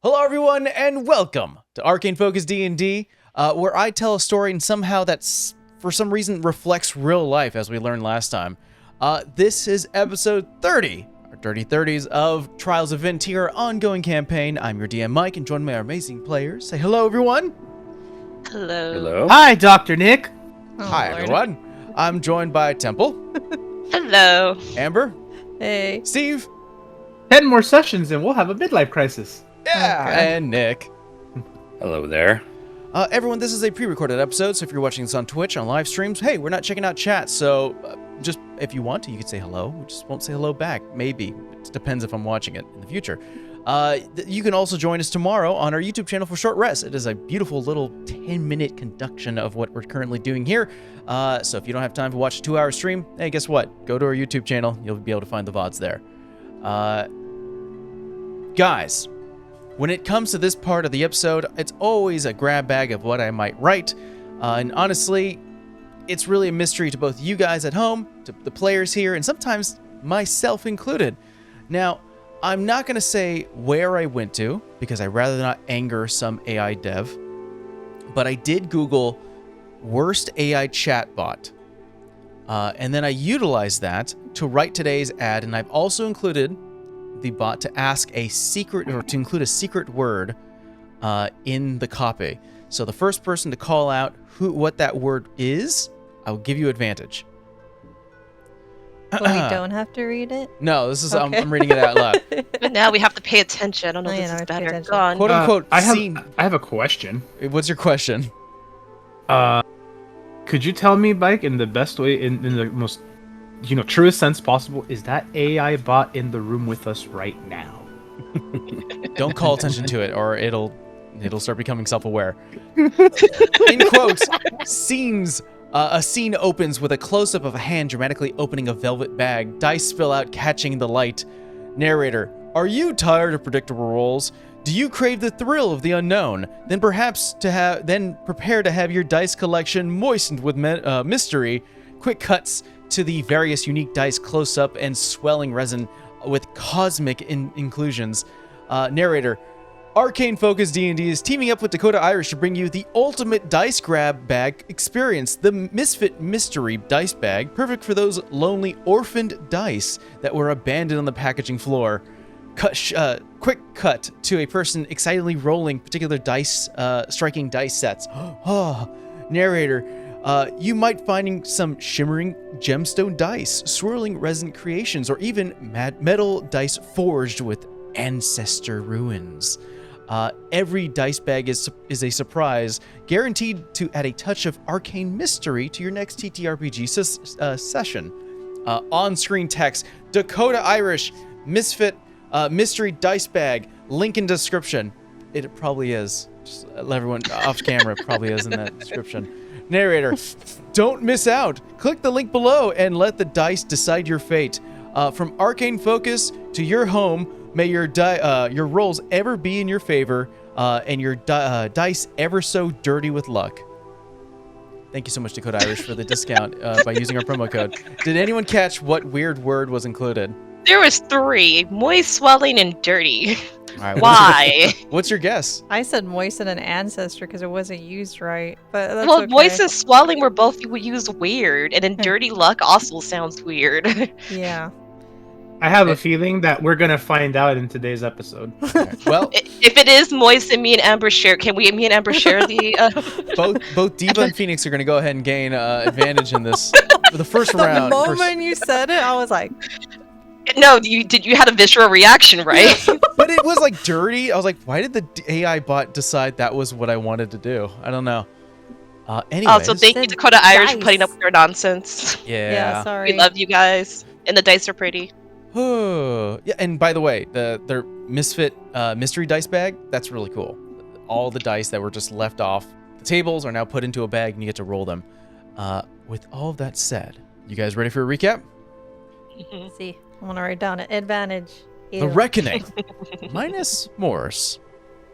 Hello, everyone, and welcome to Arcane Focus D&D, where I tell a story and somehow that's, for some reason, reflects real life, as we learned last time. This is episode 30, our Dirty 30s of Trials of VinTear ongoing campaign. I'm your DM, Mike, and join my amazing players. Say hello, everyone. Hello. Hello. Hi, Dr. Nick. Hi, everyone. I'm joined by Temple. Hello. Amber. Hey. Steve. 10 more sessions and we'll have a midlife crisis. Yeah, Okay. and Nick. Hello there. Everyone, this is a pre-recorded episode, so if you're watching this on Twitch, on live streams, hey, we're not checking out chat, so just, if you want to, you could say hello. We just won't say hello back. Maybe. It depends if I'm watching it in the future. You can also join us tomorrow on our YouTube channel for Short Rest. It is a beautiful little 10-minute conduction of what we're currently doing here. So if you don't have time to watch a 2-hour stream, hey, guess what? Go to our YouTube channel. You'll be able to find the VODs there. Guys, when it comes to this part of the episode, it's always a grab bag of what I might write. And honestly, it's really a mystery to both you guys at home, to the players here, and sometimes myself included. Now, I'm not going to say where I went to, because I'd rather not anger some AI dev, but I did Google worst AI chatbot. And then I utilized that to write today's ad, and I've also included the bot to ask a secret, or to include a secret word in the copy. So the first person to call out what that word is, I'll give you advantage. But we don't have to read it? No, this is Okay. I'm reading it out loud. But now we have to pay attention. I don't know Oh, if yeah, this now is we have to pay better. attention. Go on. Quote unquote I scene. have a question. What's your question? Could you tell me, Mike, in the best way, in the most, truest sense possible, is that AI bot in the room with us right now? Don't call attention to it, or it'll start becoming self-aware. In quotes, scenes. A scene opens with a close-up of a hand dramatically opening a velvet bag. Dice spill out, catching the light. Narrator: are you tired of predictable roles? Do you crave the thrill of the unknown? Then prepare to have your dice collection moistened with mystery. Quick cuts to the various unique dice close-up and swelling resin with cosmic inclusions. Narrator: Arcane Focus D&D is teaming up with Dakota Irish to bring you the ultimate dice grab bag experience, the Misfit Mystery Dice Bag, perfect for those lonely orphaned dice that were abandoned on the packaging floor. Quick cut to a person excitedly rolling particular dice, striking dice sets. Narrator: you might finding some shimmering gemstone dice, swirling resin creations, or even metal dice forged with ancestor ruins. Every dice bag is a surprise, guaranteed to add a touch of arcane mystery to your next TTRPG session. On-screen text: Dakota Irish Misfit Mystery Dice Bag. Link in description. It probably is. Just let everyone off camera. It probably is in that description. Narrator: don't miss out. Click the link below and let the dice decide your fate. From Arcane Focus to your home, may your rolls ever be in your favor, and your dice ever so dirty with luck. Thank you so much, Dakota Irish, for the discount by using our promo code. Did anyone catch what weird word was included? There was 3: moist, swelling, and dirty. All right, Why? What's your guess? I said moisten and ancestor because it wasn't used right. But that's Well, okay. moist and swelling were both used weird, and then dirty luck also sounds weird. Yeah. I have a feeling that we're going to find out in today's episode. Okay. Well, If it is moist and me and Amber share, can me and Amber share the... both Diva and Phoenix are going to go ahead and gain advantage in this for the first The round. moment you said it, I was like, No, you had a visceral reaction, right? But it was like dirty. I was like, why did the AI bot decide that was what I wanted to do? I don't know. Anyways. Also, thank you, Said Dakota Irish, for dice. putting up with your nonsense. yeah, sorry. We love you guys, and the dice are pretty. Yeah, and by the way, their Misfit Mystery Dice Bag, that's really cool. All the dice that were just left off the tables are now put into a bag, and you get to roll them. With all of that said, you guys ready for a recap? See, I want to write down an advantage. The Ew. Reckoning. Minus Morse,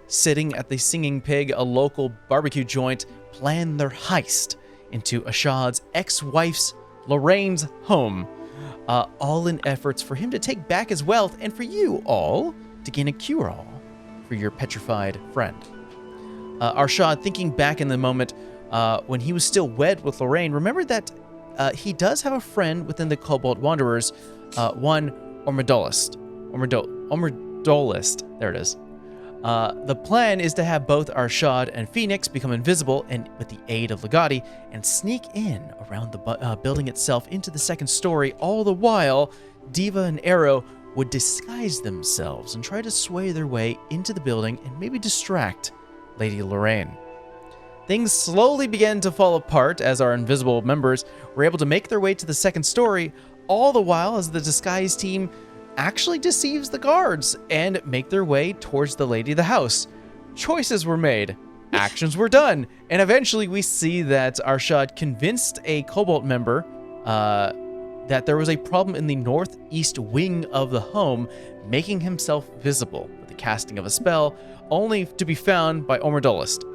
sitting at the Singing Pig, a local barbecue joint, plan their heist into Ashad's ex-wife's, Lorraine's, home. All in efforts for him to take back his wealth and for you all to gain a cure-all for your petrified friend. Arshad, thinking back in the moment when he was still wed with Lorraine, remembered that he does have a friend within the Cobalt Wanderers, one Omerdolist. Omerdolist, there it is. The plan is to have both Arshad and Phoenix become invisible and with the aid of Legati and sneak in around the building itself into the second story. All the while, Diva and Arrow would disguise themselves and try to sway their way into the building and maybe distract Lady Lorraine. Things slowly began to fall apart as our invisible members were able to make their way to the second story, all the while as the disguise team actually deceives the guards and make their way towards the lady of the house. Choices were made, actions were done, and eventually we see that Arshad convinced a Cobalt member that there was a problem in the northeast wing of the home, making himself visible with the casting of a spell, only to be found by Omerdolist.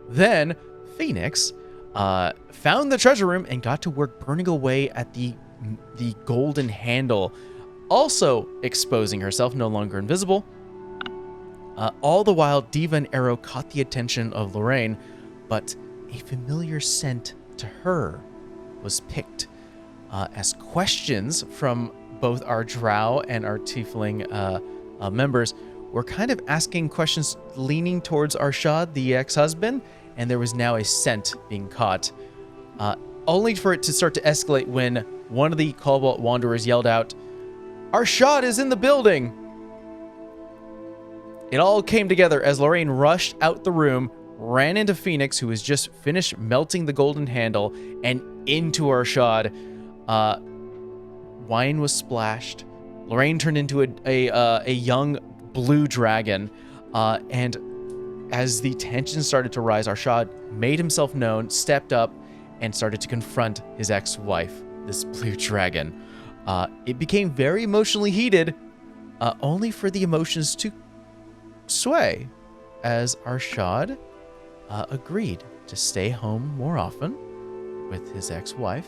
Then Phoenix found the treasure room and got to work burning away at the golden handle, also exposing herself, no longer invisible. All the while, Diva and Arrow caught the attention of Lorraine, but a familiar scent to her was picked as questions from both our drow and our tiefling members were kind of asking questions leaning towards Arshad, the ex-husband, and there was now a scent being caught, only for it to start to escalate when one of the Cobalt Wanderers yelled out, "Arshad is in the building!" It all came together as Lorraine rushed out the room, ran into Phoenix, who was just finished melting the golden handle, and into Arshad. Wine was splashed. Lorraine turned into a young blue dragon, and as the tension started to rise, Arshad made himself known, stepped up, and started to confront his ex-wife, this blue dragon. It became very emotionally heated, only for the emotions to sway, as Arshad agreed to stay home more often with his ex-wife.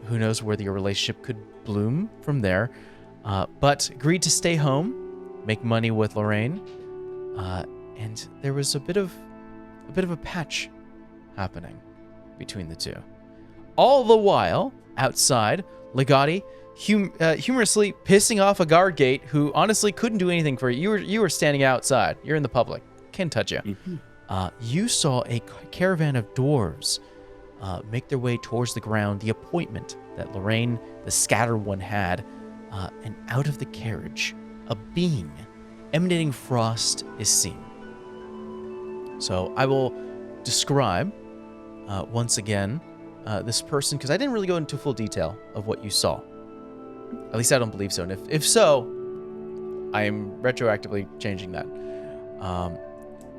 Who knows where the relationship could bloom from there, but agreed to stay home, make money with Lorraine, and there was a bit of a patch happening between the two. All the while, outside, Legati humorously pissing off a guard gate who honestly couldn't do anything for you. You were standing outside. You're in the public. Can't touch you. Mm-hmm. You saw a caravan of dwarves make their way towards the ground, the appointment that Lorraine, the scattered one, had, and out of the carriage, a being emanating frost is seen. So I will describe once again this person, because I didn't really go into full detail of what you saw. At least I don't believe so. And if so, I am retroactively changing that.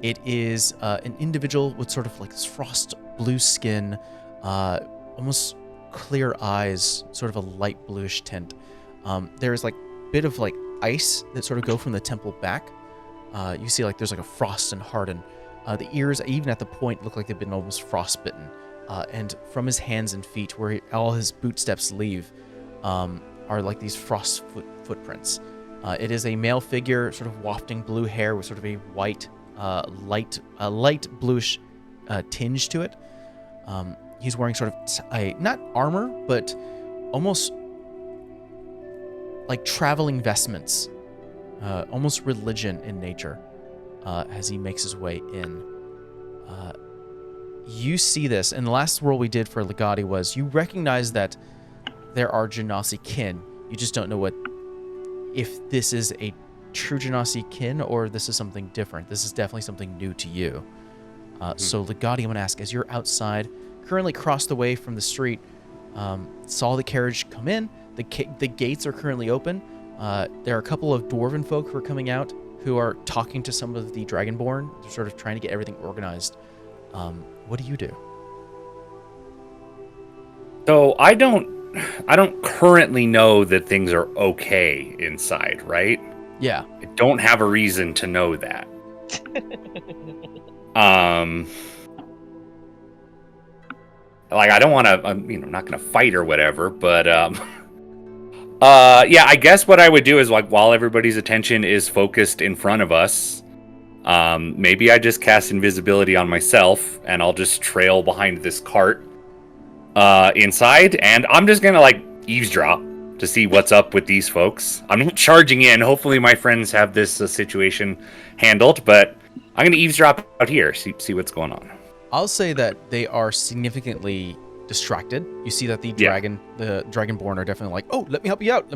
It is an individual with sort of like this frost blue skin, almost clear eyes, sort of a light bluish tint. There's like a bit of like ice that sort of go from the temple back. You see like there's like a frost and harden. The ears, even at the point, look like they've been almost frostbitten. And from his hands and feet, where all his boot steps leave, are like these frost footprints. It is a male figure, sort of wafting blue hair with sort of a white, light bluish tinge to it. He's wearing sort of not armor, but almost like traveling vestments, almost religion in nature, as he makes his way in. You see this, and the last roll we did for Legati was you recognize that there are Genasi kin. You just don't know if this is a true Genasi kin or this is something different. This is definitely something new to you. So Legati, I'm going to ask, as you're outside, currently crossed the way from the street, saw the carriage come in, the gates are currently open. There are a couple of dwarven folk who are coming out who are talking to some of the Dragonborn. They're sort of trying to get everything organized. What do you do? So I don't currently know that things are okay inside, right? Yeah. I don't have a reason to know that. Like I don't want to, I'm not going to fight or whatever, but Yeah, I guess what I would do is like while everybody's attention is focused in front of us, maybe I just cast invisibility on myself and I'll just trail behind this cart inside, and I'm just gonna like eavesdrop to see what's up with these folks. I'm not charging in. Hopefully my friends have this situation handled, but I'm gonna eavesdrop out here, see what's going on. I'll say that they are significantly distracted. You see that the Dragonborn are definitely like, oh, let me help you out.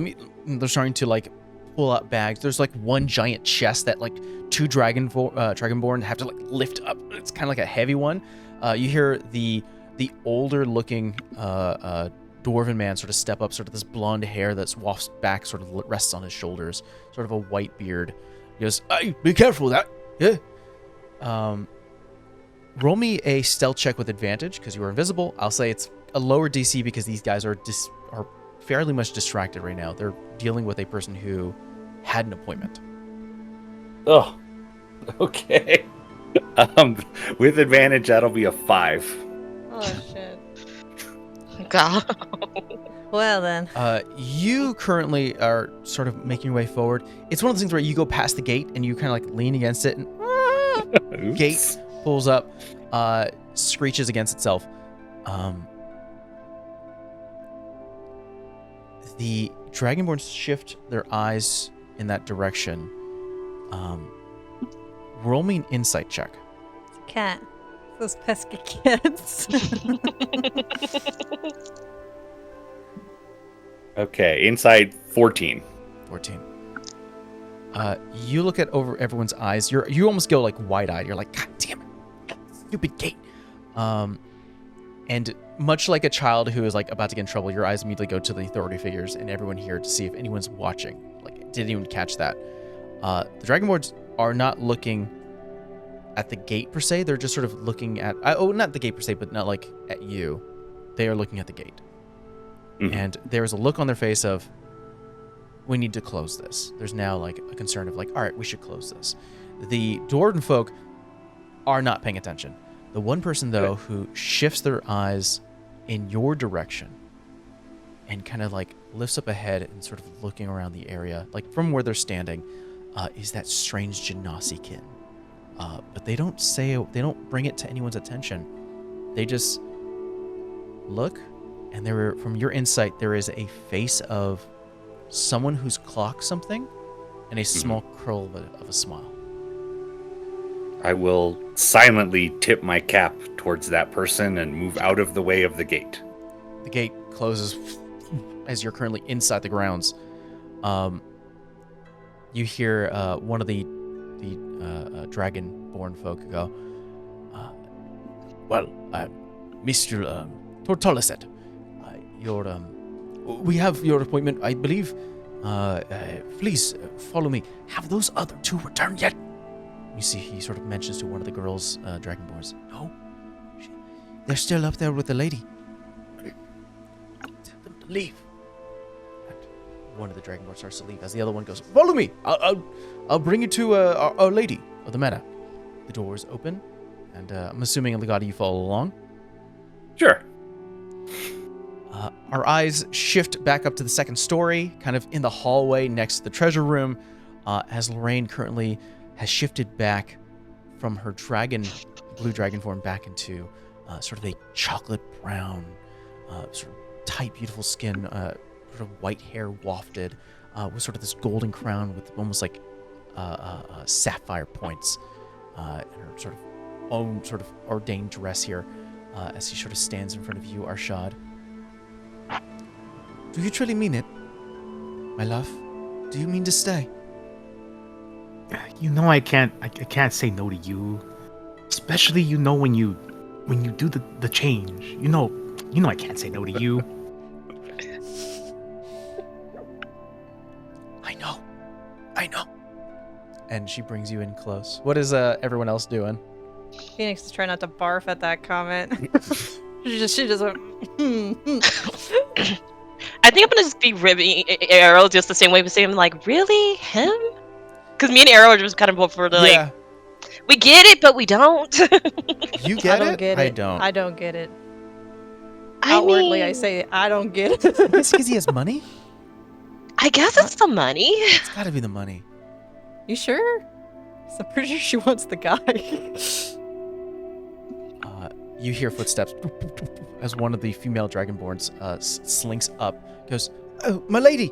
They're starting to like pull out bags. There's like one giant chest that like two Dragonborn have to like lift up. It's kind of like a heavy one. You hear the older looking dwarven man sort of step up, sort of this blonde hair that's wafts back, sort of rests on his shoulders, sort of a white beard. He goes, hey, be careful with that. Yeah. Roll me a stealth check with advantage because you are invisible. I'll say it's a lower DC because these guys are fairly much distracted right now. They're dealing with a person who had an appointment. Oh, okay. With advantage, that'll be a 5. Oh shit. God. Well then. You currently are sort of making your way forward. It's one of those things where you go past the gate and you kind of like lean against it and gate pulls up, screeches against itself. The Dragonborn shift their eyes in that direction. Roll me an insight check. Cat. Those pesky kids. Okay, inside 14. 14. You look at over everyone's eyes. You almost go like wide-eyed. You're like, God damn it, stupid gate. And much like a child who is like about to get in trouble, your eyes immediately go to the authority figures and everyone here to see if anyone's watching. Like, didn't even catch that. The Dragonborns are not looking at the gate per se. They're just sort of looking at not the gate per se, but not like at you. They are looking at the gate. Mm-hmm. And there's a look on their face of, we need to close this. There's now like a concern of like, all right, we should close this. The Dwarven folk are not paying attention. The one person though who shifts their eyes in your direction and kind of like lifts up a head and sort of looking around the area, like from where they're standing, is that strange Genasi kin. But they don't bring it to anyone's attention. They just look, and from your insight, there is a face of someone who's clocked something and a small curl of a smile. I will silently tip my cap towards that person and move out of the way of the gate. The gate closes as you're currently inside the grounds. You hear one of the Dragonborn folk go, well, Mr. Tortolisset, we have your appointment, I believe. Please follow me. Have those other two returned yet? You see, he sort of mentions to one of the girls, Dragonborns. No, they're still up there with the lady. Tell them to leave. And one of the Dragonborns starts to leave as the other one goes, follow me. I'll bring you to Our Lady of the Manor. The doors open, and I'm assuming, Legati, you follow along. Sure. Our eyes shift back up to the second story, kind of in the hallway next to the treasure room, as Lorraine currently has shifted back from her blue dragon form back into sort of a chocolate brown, sort of tight, beautiful skin, sort of white hair wafted, with sort of this golden crown with almost like sapphire points, and her sort of own sort of ordained dress here, as she sort of stands in front of you, Arshad. Do you truly mean it, my love? Do you mean to stay? You know I can't say no to you. Especially when you do the change. You know I can't say no to you. I know. And she brings you in close. What is everyone else doing? Phoenix is trying not to barf at that comment. she just went, I think I'm gonna just be ribbing Arrow just the same way, but saying like, really? Him? Because me and Arrow are just kind of both for the like, we get it, but we don't. You get I don't it? get it. I don't. I don't get it. I Outwardly, mean, I say I don't get it. It's because he has money? I guess it's the money. It's gotta be the money. You sure? 'Cause I'm pretty sure she wants the guy. You hear footsteps as one of the female dragonborns slinks up. Goes, "Oh, my lady,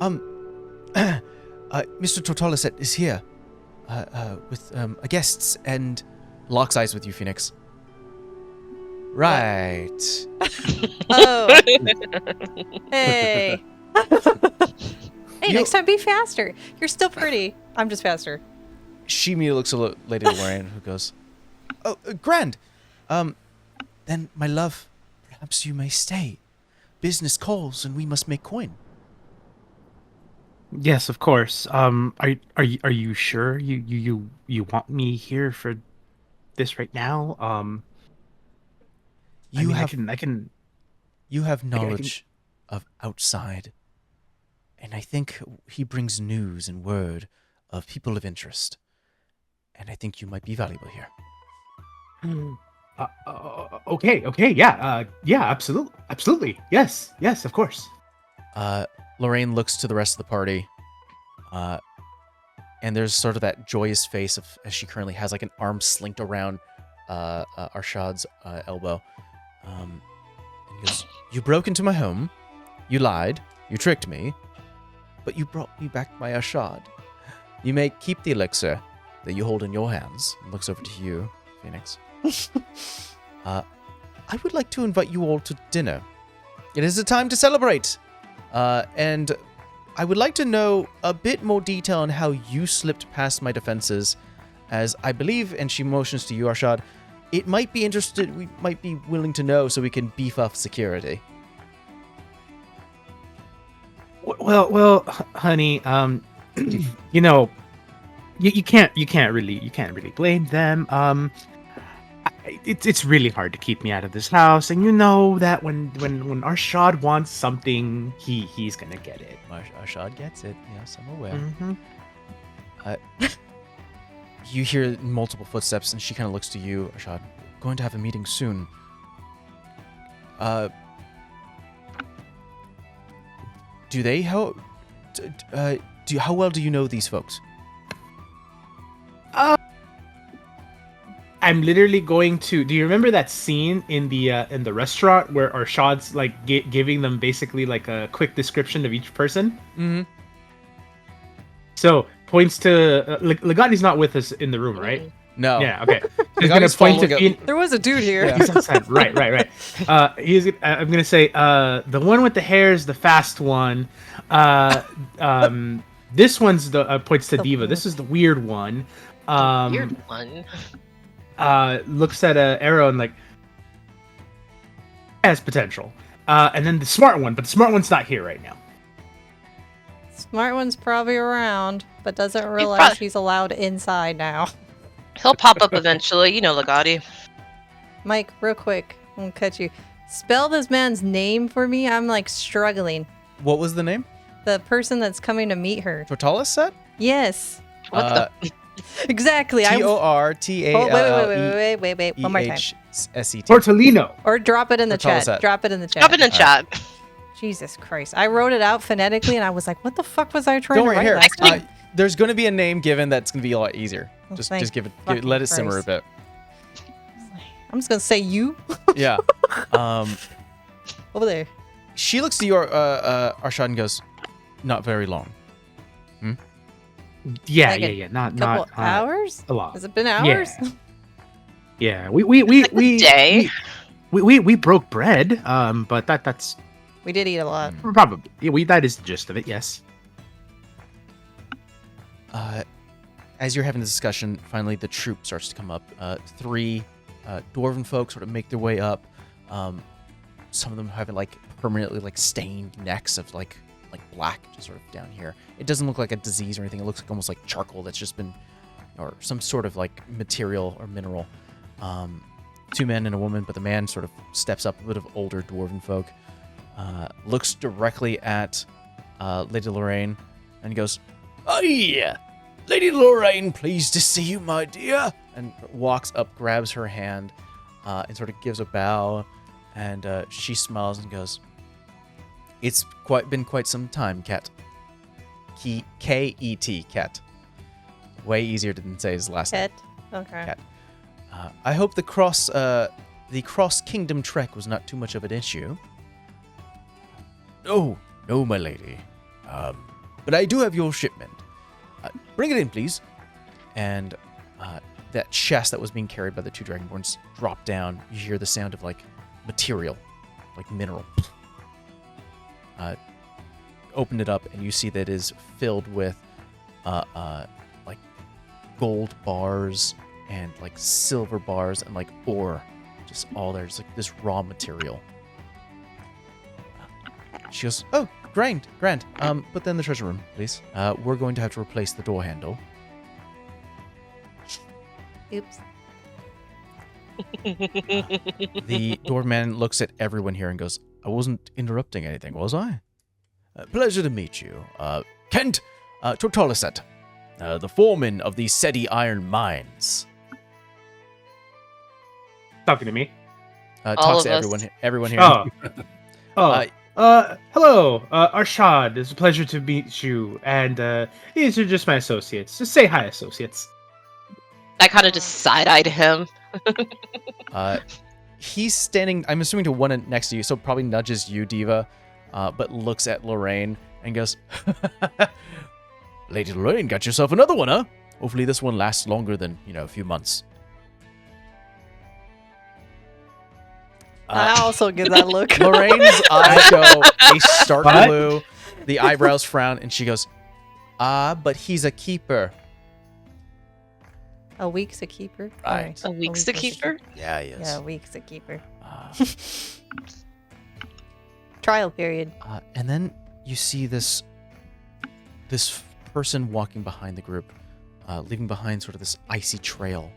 Mr. Tortola is here, with guests," and locks eyes with you, Phoenix. Right. Oh. Hey. Hey, You- next time be faster. You're still pretty. I'm just faster. She immediately looks at Lady Lorraine, who goes, "Oh, grand. Then, my love, perhaps you may stay. Business calls, and we must make coin." Yes, of course. Are you sure you want me here for this right now? You I have can you have can- knowledge of outside, and I think he brings news and word of people of interest, and I think you might be valuable here. Okay, yeah, absolutely, yes, of course. Lorraine looks to the rest of the party, and there's sort of that joyous face of as she currently has like an arm slinked around Arshad's elbow. And he goes, "You broke into my home, you lied, you tricked me, but you brought me back my Arshad. You may keep the elixir that you hold in your hands." And looks over to you, Phoenix. "I would like to invite you all to dinner. It is a time to celebrate. And I would like to know a bit more detail on how you slipped past my defenses, as I believe," and she motions to you, Arshad, "it might be interested, we might be willing to know so we can beef up security." Well, honey, you know, you can't really blame them. It's really hard to keep me out of this house, and you know that when Arshad wants something, he's gonna get it. Arshad gets it, yes, I'm aware. Mm-hmm. You hear multiple footsteps, and she kind of looks to you, Arshad. "Going to have a meeting soon. Do they how well do you know these folks?" I'm literally going to. Do you remember that scene in the restaurant where Arshad's like giving them basically like a quick description of each person? Mm-hmm. So points to Legati's not with us in the room, right? No. Yeah. Okay. He's Legati's gonna point to following Phoenix. There was a dude here. Yeah. He's outside. Right. I'm gonna say the one with the hair is the fast one. This one's the points to Diva. This is the weird one. Weird one. Looks at Arrow and like has potential. And then the smart one, but the smart one's not here right now. Smart one's probably around, but doesn't prob- realize he's allowed inside now. He'll pop up eventually. You know Legati. Mike, real quick, I'm gonna cut you. Spell this man's name for me. I'm like struggling. What was the name? The person that's coming to meet her. Tortalis said? Yes, What the? exactly. Tortalet. Oh, wait. One more time. Tortolino. Or drop it in the Tortollis. chat. Drop it in the chat. Drop it in the chat. Jesus Christ. I wrote it out phonetically and I was like, what the fuck was I trying Don't to worry, write here. last time? There's going to be a name given that's going to be a lot easier. Oh, Just thank give it, fucking let it simmer a Christ. bit. I'm just gonna say you. Yeah. Over there. She looks to your Arshad and goes, "Not very long." Yeah. Like a Not Couple hours? a lot. Has it been hours? Yeah. We day. we broke bread. But that's We did eat a lot. probably that is the gist of it. Yes. As you're having this discussion, finally the troop starts to come up. Three dwarven folk sort of make their way up. Some of them have like permanently like stained necks of like black, just sort of down here. It doesn't look like a disease or anything. It looks like almost like charcoal that's just been, or some sort of like material or mineral. Two men and a woman, but the man sort of steps up, a bit of older dwarven folk, looks directly at Lady Lorraine, and he goes, "Aye, Lady Lorraine, pleased to see you, my dear," and walks up, grabs her hand, and sort of gives a bow, and she smiles and goes, "It's been quite some time, Cat. K-E-T, Ket. Way easier than say his last name. Pet. Okay. Ket. I hope the cross kingdom trek was not too much of an issue. Oh, no, my lady. But I do have your shipment. Bring it in, please. And that chest that was being carried by the two Dragonborns dropped down. You hear the sound of like material, like mineral. Open it up, and you see that it is filled with like gold bars and like silver bars and like ore, just all there. It's like this raw material. She goes, "Oh, grand. Put that in the treasure room, please. We're going to have to replace the door handle." Oops. The doorman looks at everyone here and goes, "I wasn't interrupting anything, was I? Pleasure to meet you. Kent Tortoliset, the foreman of the Seti Iron Mines." Talking to me. All Talks of to us. everyone here. Hello, Arshad. It's a pleasure to meet you. And these are just my associates. Just say hi, associates. I kind of just side-eyed him. He's standing, I'm assuming, to one next to you, so probably nudges you, Diva, but looks at Lorraine and goes, "Lady Lorraine, got yourself another one, huh? Hopefully this one lasts longer than, a few months." I also get that look. Lorraine's eyes go a stark blue, the eyebrows frown, and she goes, but he's a keeper. A week's a keeper. Right. Alright. A week's the keeper? Yeah, he is. Yeah, a week's a keeper. Uh, Trial period. And then you see this person walking behind the group, leaving behind sort of this icy trail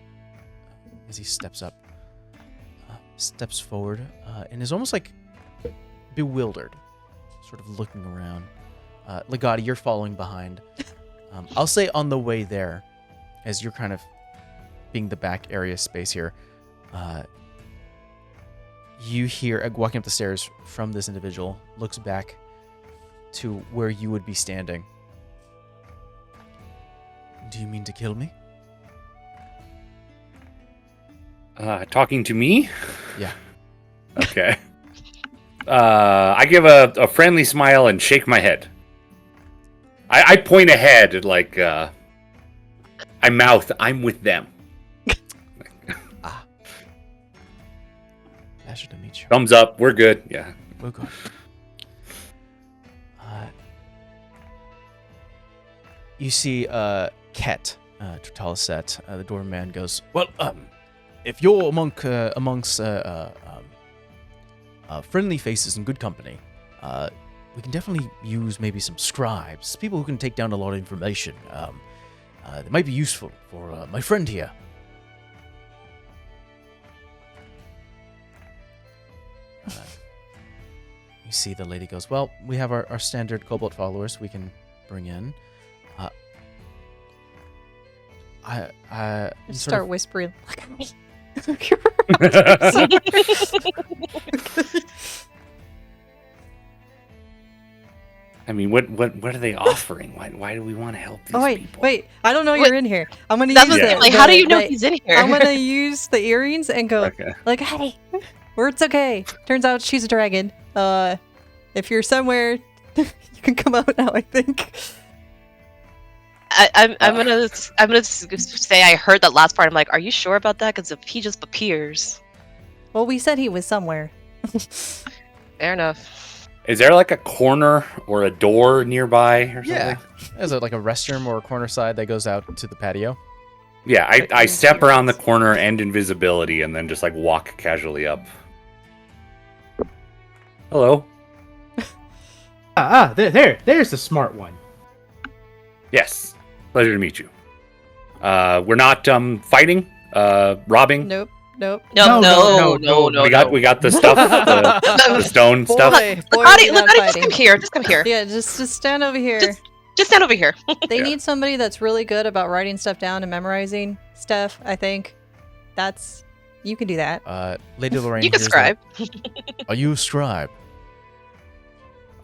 as he steps forward, and is almost like bewildered, sort of looking around. Legati, you're following behind. I'll say on the way there, as you're kind of being the back area space here, you hear, walking up the stairs from this individual, looks back to where you would be standing. "Do you mean to kill me?" Talking to me? Yeah. Okay. I give a friendly smile and shake my head. I point ahead, like, I mouth, "I'm with them." Pleasure to meet you. Thumbs up, we're good. Yeah. We're good. You see Ket, Tortoliset, the doorman goes, "Well, if you're amongst friendly faces and good company, we can definitely use maybe some scribes, people who can take down a lot of information. They might be useful for my friend here." You see the lady goes, "Well, we have our standard Cobalt followers we can bring in." I Start whispering. Look at me. I mean, what are they offering? Why do we want to help these people? Wait! I don't know Wait, you're in here. I'm gonna That use was Yeah. like, how do you know he's in here? I'm gonna use the earrings and go Okay. like, "Hey, it's okay." Turns out she's a dragon. If you're somewhere, you can come out now. I think. I'm gonna say I heard that last part. I'm like, are you sure about that? Because if he just appears, Well, we said he was somewhere. fair enough. Is there like a corner or a door nearby or something? Yeah. There's like a restroom or a corner side that goes out to the patio. Yeah, I step around the corner and invisibility and then just like walk casually up. Hello. There's the smart one. Yes. Pleasure to meet you. We're not fighting, robbing. Nope. No. We got the stuff, the stone stuff. Boy, Legati, we're not just fighting. come here. Just come here. Yeah, just stand over here. Just stand over here. They Yeah. need somebody that's really good about writing stuff down and memorizing stuff. I think you can do that. Lady Lorraine. You can hears scribe. that. Are you a scribe?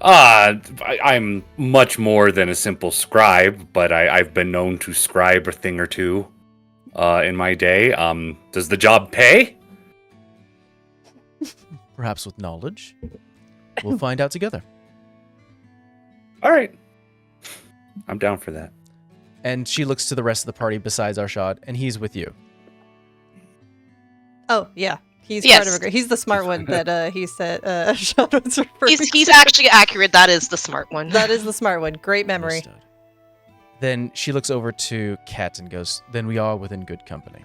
I'm much more than a simple scribe, but I've been known to scribe a thing or two in my day. Does the job pay? Perhaps with knowledge. We'll find out together. All right. I'm down for that. And she looks to the rest of the party besides Arshad, and he's with you. Oh, yeah. He's Yes. part of a group. He's the smart one that he said Arshad was referring He's actually accurate. That is the smart one. That is the smart one. Great memory. Understood. Then she looks over to Ket and goes, then we are within good company.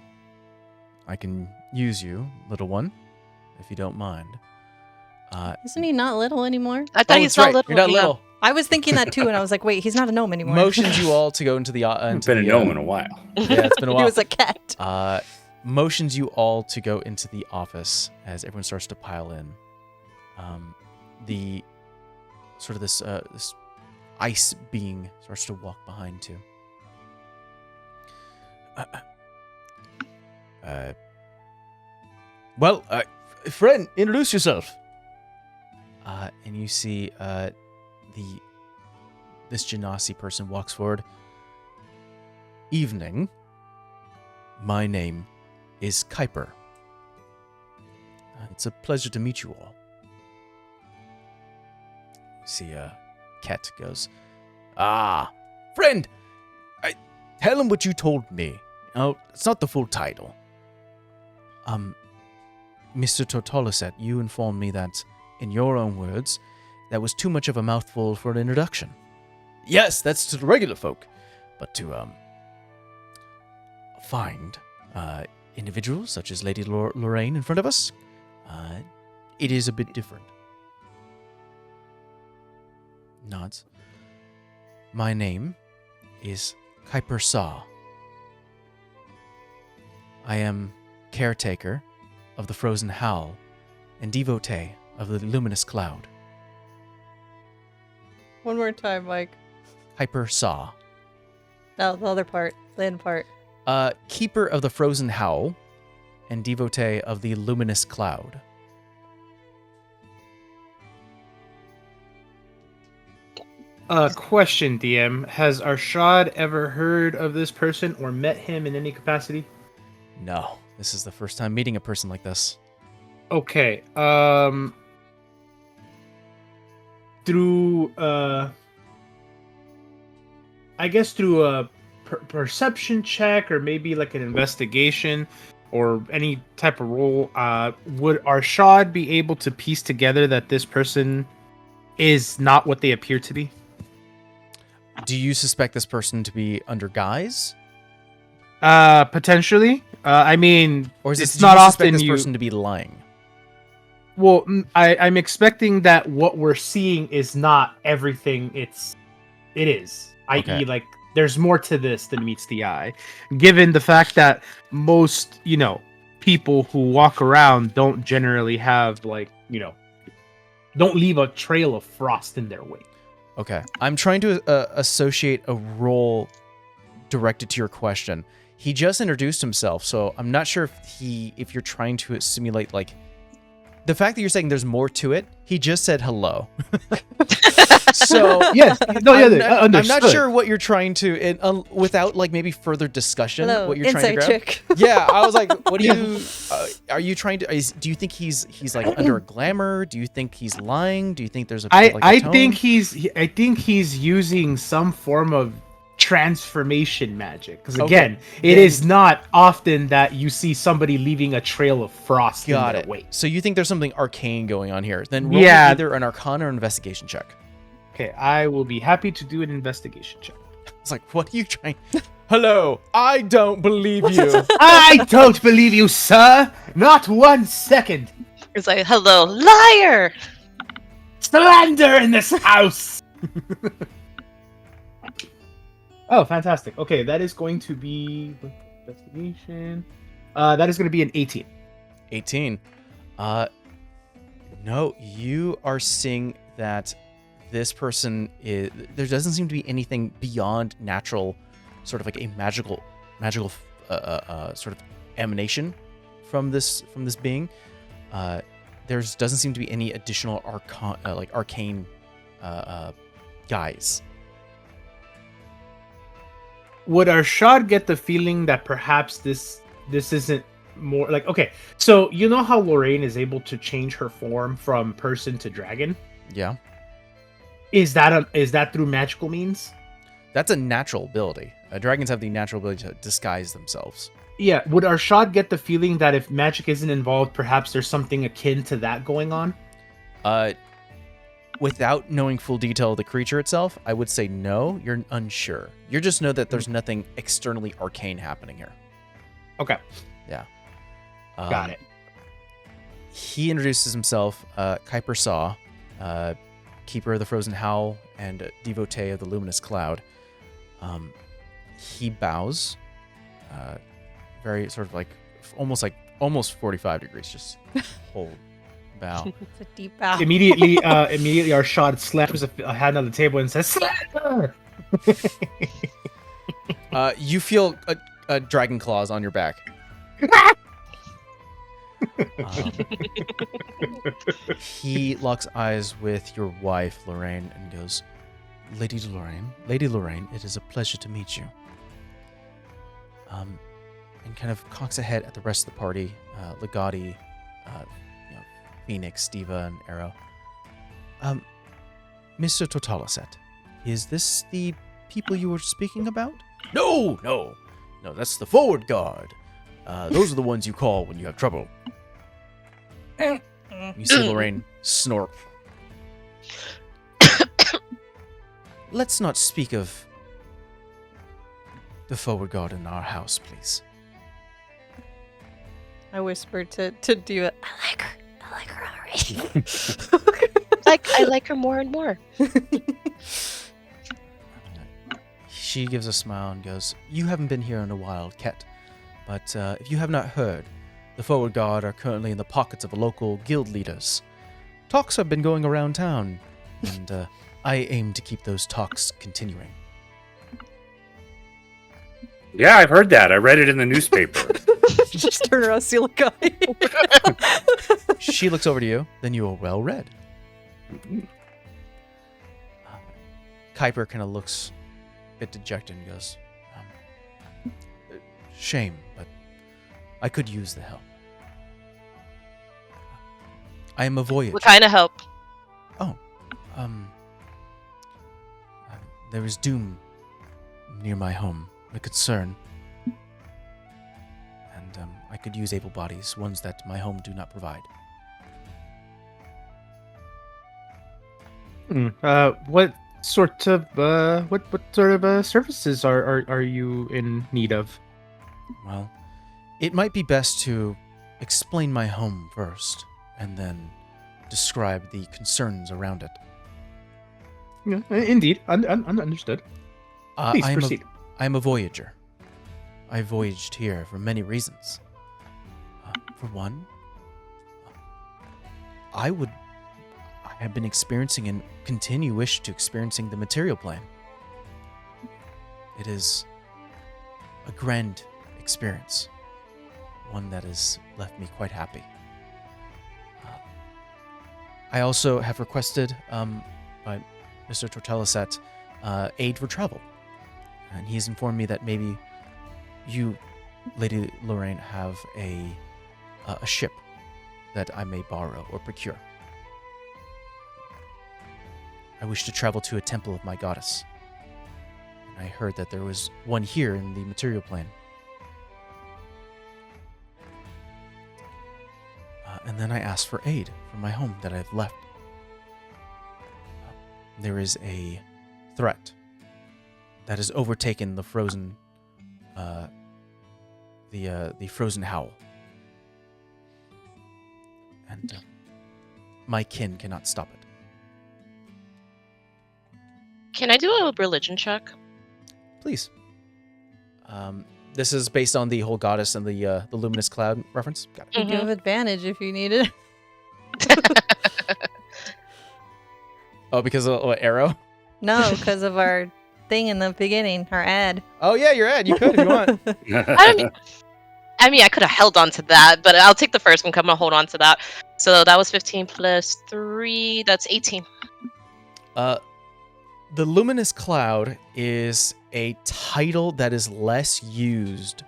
I can use you, little one, if you don't mind. Isn't he not little anymore? I thought he's not little. You're not yeah. little. I was thinking that too, and I was like, wait, he's not a gnome anymore. Motions you all to go into the... It's been a gnome in a while. Yeah, it's been a He while. was a cat. Motions you all to go into the office as everyone starts to pile in. The sort of this ice being starts to walk behind too. Well, friend, introduce yourself. And you see this Genasi person walks forward. Evening. My name is Kuiper. It's a pleasure to meet you all. See, Ket goes, friend, tell him what you told me. Oh, it's not the full title. Mr. Tortolisette, you informed me that, in your own words, that was too much of a mouthful for an introduction. Yes, that's to the regular folk, but to, find individuals such as Lady Lorraine in front of us, it is a bit different. Nods. My name is Kuiper Saw. I am caretaker of the Frozen Howl and devotee of the Luminous Cloud. One more time, Mike. Kuiper Saw. No, the other part. The end part. Keeper of the Frozen Howl and devotee of the Luminous Cloud. Question, DM. Has Arshad ever heard of this person or met him in any capacity? No, this is the first time meeting a person like this. Okay. Through I guess through a perception check or maybe like an investigation or any type of roll, would Arshad be able to piece together that this person is not what they appear to be? Do you suspect this person to be under guise? Potentially. I mean, Or is it's do not you suspect often this you... person to be lying? Well, I'm expecting that what we're seeing is not everything it is. Okay. I.e., like, there's more to this than meets the eye. Given the fact that most, people who walk around don't generally have, like, don't leave a trail of frost in their wake. Okay. I'm trying to associate a role directed to your question. He just introduced himself, so I'm not sure if you're trying to simulate, like, the fact that you're saying there's more to it. He just said hello. So Yes, no, yeah, I'm understood. not sure what you're trying to, without like maybe further discussion. Hello, what you're trying to insight grab. check. Yeah, I was like, what do you? Are you trying to? Do you think he's like under a glamour? Do you think he's lying? Do you think there's a? like, a I tone? think he's using some form of transformation magic, because again, it is not often that you see somebody leaving a trail of frost Got in their it. wake. So you think there's something arcane going on here? Then roll Yeah. either an Arcana or investigation check. Okay, I will be happy to do an investigation check. It's like, what are you trying? Hello, I don't believe you. I don't believe you, sir. Not 1 second. It's like, hello, liar! Slander in this house. Oh, fantastic. Okay, that is going to be investigation. That is going to be an 18. 18. No, you are seeing that this person is. There doesn't seem to be anything beyond natural, sort of like a magical sort of emanation from this being. There doesn't seem to be any additional arcane guise. Would Arshad get the feeling that perhaps this isn't more like, okay, so you know how Lorraine is able to change her form from person to dragon? Yeah, Is that through magical means? that's a natural ability. Dragons have the natural ability to disguise themselves. Yeah, would Arshad get the feeling that if magic isn't involved, perhaps there's something akin to that going on? Without knowing full detail of the creature itself, I would say no. You're unsure. You just know that there's nothing externally arcane happening here. Okay. Yeah. Got it. He introduces himself, Kuiper Saw, Keeper of the Frozen Howl, and Devotee of the Luminous Cloud. He bows, very sort of like almost 45 degrees, just whole bow. It's a deep bow. Immediately, Arshad slaps a hand on the table and says, "Slapper!" You feel a dragon claws on your back. He locks eyes with your wife, Lorraine, and goes, Lady Lorraine, it is a pleasure to meet you. And kind of cocks ahead at the rest of the party, Legati, Phoenix, Diva, and Arrow. Mr. Totaliset, is this the people you were speaking about? No, that's the forward guard. Those are the ones you call when you have trouble. You see Lorraine snort. Let's not speak of the forward guard in our house, please. I whispered to Diva, I like her already. I like her more and more. She gives a smile and goes, You haven't been here in a while, Ket. But if you have not heard, the forward guard are currently in the pockets of local guild leaders. Talks have been going around town, and I aim to keep those talks continuing. Yeah, I've heard that. I read it in the newspaper. Just turn around, see like guy. She looks over to you, then you are well read. Kuiper kind of looks a bit dejected and goes, shame, but I could use the help. I am a voyager. What kind of help? There is doom near my home, a concern. And I could use able bodies, ones that my home do not provide. What sort of services are you in need of? Well, it might be best to explain my home first, and then describe the concerns around it. Yeah, indeed, understood. Please proceed. I am a voyager. I voyaged here for many reasons. For one, I have been experiencing and continue wish to experiencing the material plane. It is a grand experience, one that has left me quite happy. I also have requested by Mr. Tortelliset aid for travel, and he has informed me that maybe you, Lady Lorraine, have a ship that I may borrow or procure. I wish to travel to a temple of my goddess, and I heard that there was one here in the material plane. And then I asked for aid from my home that I've left. There is a threat that has overtaken the frozen, the frozen howl, and my kin cannot stop it. Can I do a religion check? Please. This is based on the whole goddess and the luminous cloud reference. Got it. You have advantage if you need it. Oh, because of what, arrow? No, because of our thing in the beginning, our ad. Oh yeah, you're ad. You could if you want. I mean, I could have held on to that, but I'll take the first one. I'm gonna hold on to that. So that was 15 plus 3. That's 18. The luminous cloud is a title that is less used.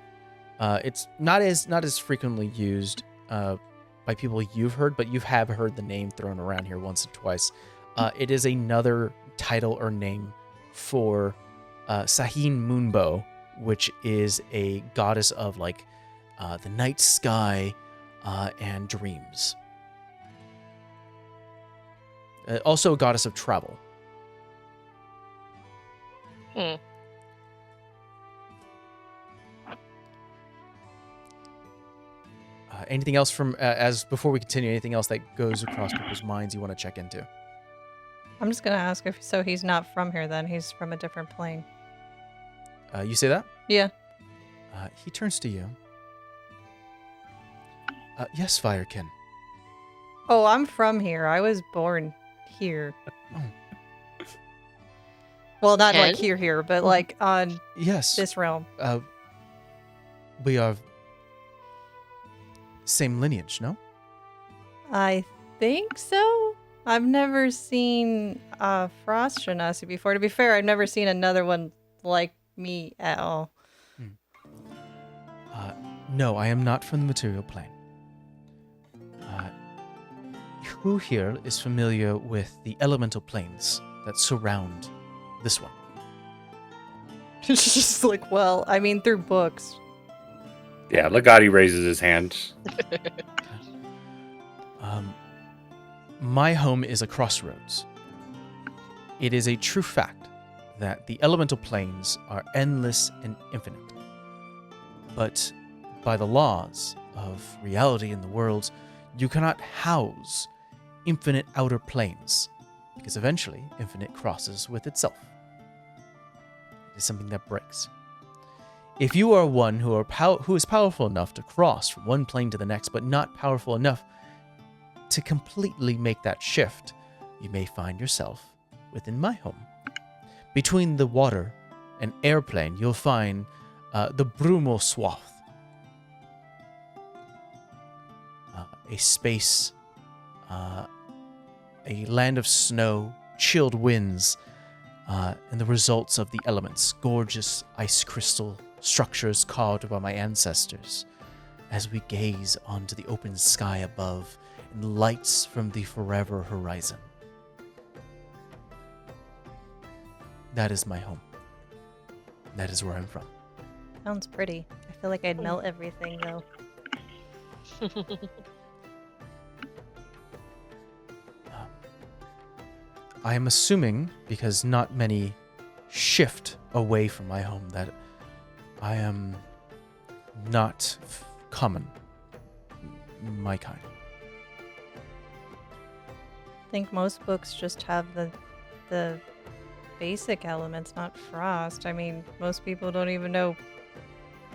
It's not as frequently used by people you've heard, but you have heard the name thrown around here once or twice. It is another title or name for Sahin Moonbow, which is a goddess of like the night sky and dreams. Also a goddess of travel. Anything else from as before we continue? Anything else that goes across people's minds you want to check into? I'm just gonna ask if so. He's not from here. Then he's from a different plane. You say that? Yeah. He turns to you. Yes, Firekin. Oh, I'm from here. I was born here. Oh. Well, not like here, but like on Yes. this realm. We are same lineage, no? I think so. I've never seen a Frost Genasi before. To be fair, I've never seen another one like me at all. No, I am not from the material plane. Who here is familiar with the elemental planes that surround this one? It's just like, well, I mean, through books. Yeah, Legati raises his hand. My home is a crossroads. It is a true fact that the elemental planes are endless and infinite. But by the laws of reality in the world, you cannot house infinite outer planes, because eventually infinite crosses with itself. It is something that breaks. If you are one who is powerful enough to cross from one plane to the next, but not powerful enough to completely make that shift, you may find yourself within my home. Between the water and airplane, you'll find the Brumal Swath, a space, a land of snow, chilled winds, and the results of the elements, gorgeous ice crystal structures carved by my ancestors, as we gaze onto the open sky above and lights from the forever horizon. That is my home. That is where I'm from. Sounds pretty. I feel like I'd melt everything, though. I am assuming, because not many shift away from my home, that I am not common. My kind. I think most books just have the basic elements, not frost. I mean, most people don't even know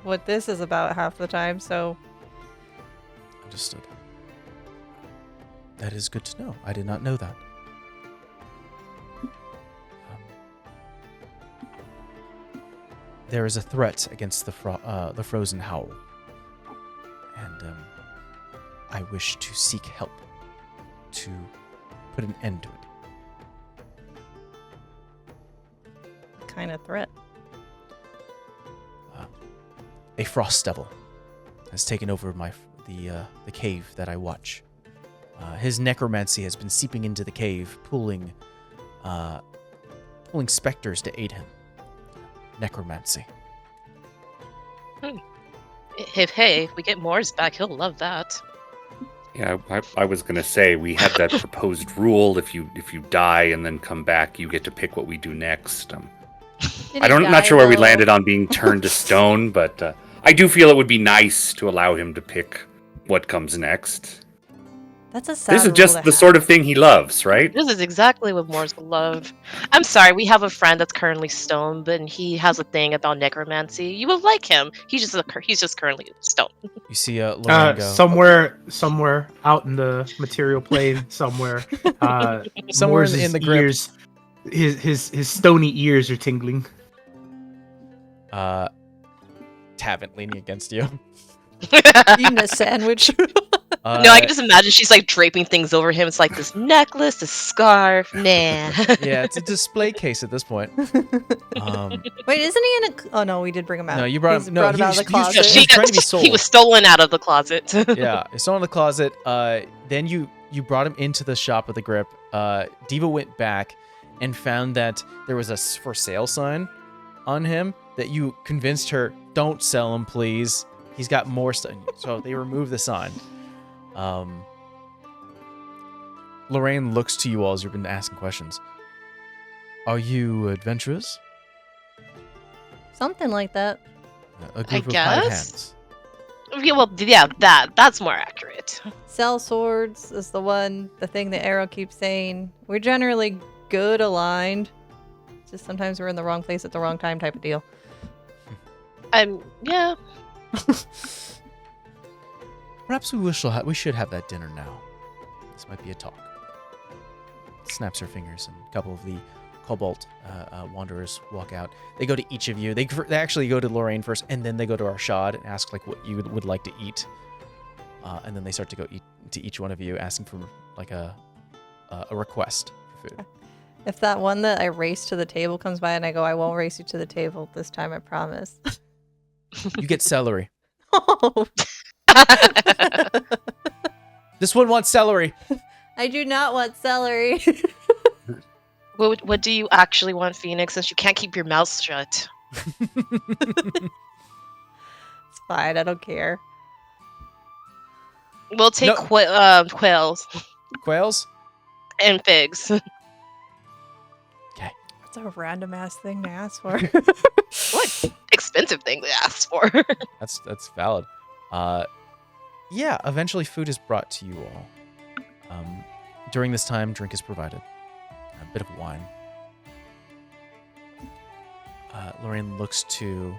what this is about half the time, so... Understood. That is good to know. I did not know that. There is a threat against the frozen howl, and I wish to seek help to put an end to it. What kind of threat? A frost devil has taken over the cave that I watch. His necromancy has been seeping into the cave, pulling specters to aid him. Necromancy. Hey, if we get Morris back, he'll love that. Yeah, I was gonna say we had that proposed rule. If you die and then come back, you get to pick what we do next. I'm not sure where we landed on being turned to stone, but I do feel it would be nice to allow him to pick what comes next. That's a sad This is just the sort of thing he loves, right? This is exactly what Morris would love. I'm sorry, we have a friend that's currently stoned, but he has a thing about necromancy. You will like him. He's just currently stoned. You see Lauren go. Somewhere out in the material plane, somewhere in the grip. Ears, his stony ears are tingling. Tavin leaning against you. Eating a sandwich. No, I can just imagine she's like draping things over him. It's like this necklace, this scarf. Nah. Yeah, it's a display case at this point. Wait, isn't he in a? Oh no, we did bring him out. No, you brought He's him. No, brought him out of the he's closet. No, trying to be sold. He was stolen out of the closet. Yeah, it's still in the closet. Then you brought him into the shop with the grip. Diva went back and found that there was a for sale sign on him that you convinced her, don't sell him, please. He's got more stuff. So they removed the sign. Lorraine looks to you all as you've been asking questions. Are you adventurous? Something like that. A group of guess. hired hands. Yeah, well, yeah, that's more accurate. Sell swords is the thing that Arrow keeps saying. We're generally good aligned. Just sometimes we're in the wrong place at the wrong time type of deal. Yeah. Perhaps we should have that dinner now. This might be a talk. Snaps her fingers, and a couple of the Cobalt wanderers walk out. They go to each of you. They actually go to Lorraine first, and then they go to Arshad and ask like what you would like to eat. And then they start to go eat to each one of you, asking for like a request for food. If that one that I race to the table comes by and I go, I won't race you to the table this time, I promise. You get celery. Oh. This one wants celery. I do not want celery. What do you actually want, Phoenix, since you can't keep your mouth shut? It's fine, I don't care. We'll take No. quails Quails? and figs. That's a random ass thing to ask for. What expensive thing to ask for? That's valid. Yeah, eventually food is brought to you all. During this time, drink is provided. A bit of wine. Lorraine looks to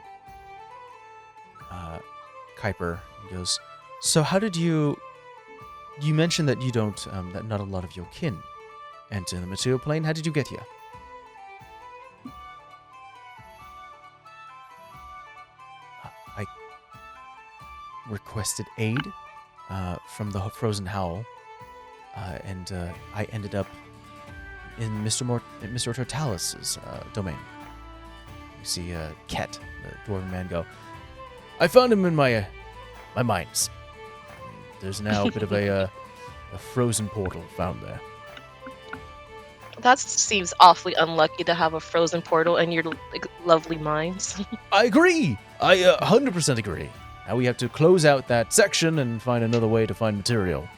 Kuiper and goes, so how did you mentioned that you don't, that not a lot of your kin enter the material plane. How did you get here? I requested aid from the Frozen Howl, and I ended up in Mr. Tortalis's domain. You see Ket, the dwarven man, go, I found him in my mines. There's now a bit of a frozen portal found there. That seems awfully unlucky to have a frozen portal in your lovely mines. I agree! I 100% agree. Now we have to close out that section and find another way to find material.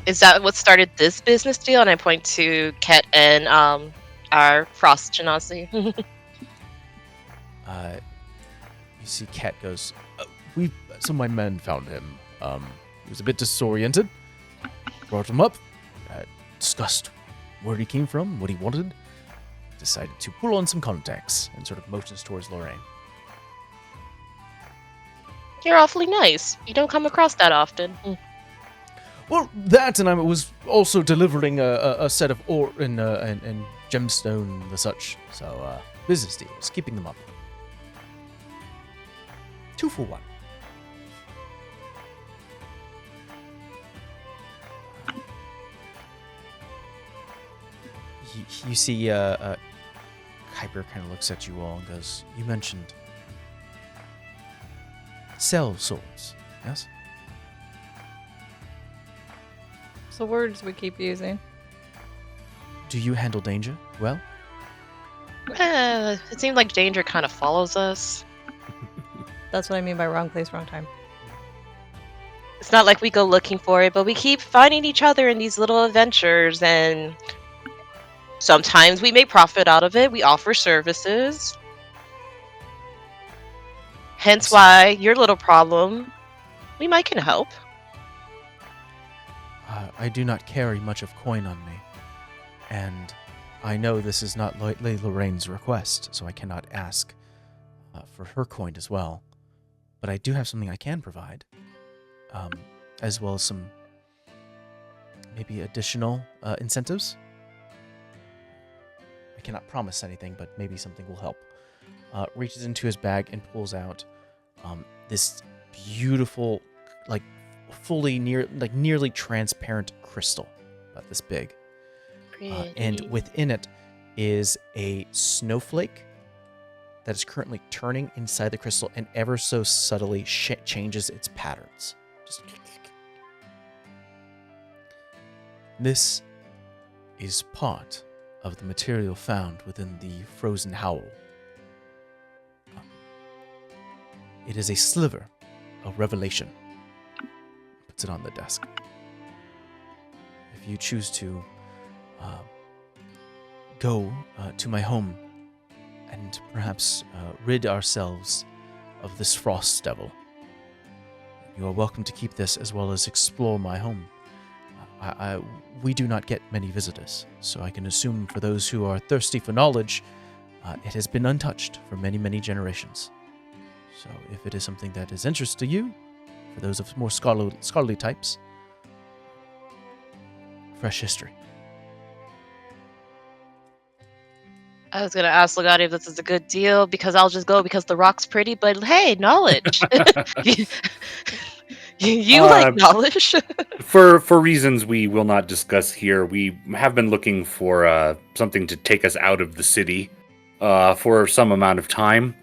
Is that what started this business deal? And I point to Ket and our Frost Genasi. You see Ket goes, some of my men found him. He was a bit disoriented. Brought him up. Discussed where he came from, what he wanted. Decided to pull on some contacts and sort of motions towards Lorraine. You're awfully nice. You don't come across that often. Well, that, and I was also delivering a set of ore and gemstone and the such. So, business deals, keeping them up. 2 for 1. You see, Kuiper kind of looks at you all and goes, you mentioned sell swords, yes? It's the words we keep using. Do you handle danger well? It seems like danger kind of follows us. That's what I mean by wrong place, wrong time. It's not like we go looking for it, but we keep finding each other in these little adventures, and sometimes we make profit out of it. We offer services. Hence why your little problem, we might can help. I do not carry much of coin on me, and I know this is not Lady Lorraine's request, so I cannot ask for her coin as well. But I do have something I can provide, as well as some maybe additional incentives. I cannot promise anything, but maybe something will help. reaches into his bag and pulls out this beautiful, like nearly transparent crystal, about this big. And Pretty. within it is a snowflake that is currently turning inside the crystal and ever so subtly changes its patterns. Just this is part of the material found within the frozen howl. It is a sliver of revelation. Puts it on the desk. If you choose to go to my home and perhaps rid ourselves of this frost devil, you are welcome to keep this as well as explore my home. We do not get many visitors, so I can assume for those who are thirsty for knowledge, it has been untouched for many, many generations. So if it is something that is interest to you, for those of more scholarly types, fresh history. I was gonna ask Legati if this is a good deal because I'll just go because the rock's pretty. But hey, knowledge. You like knowledge. For reasons we will not discuss here, we have been looking for something to take us out of the city for some amount of time.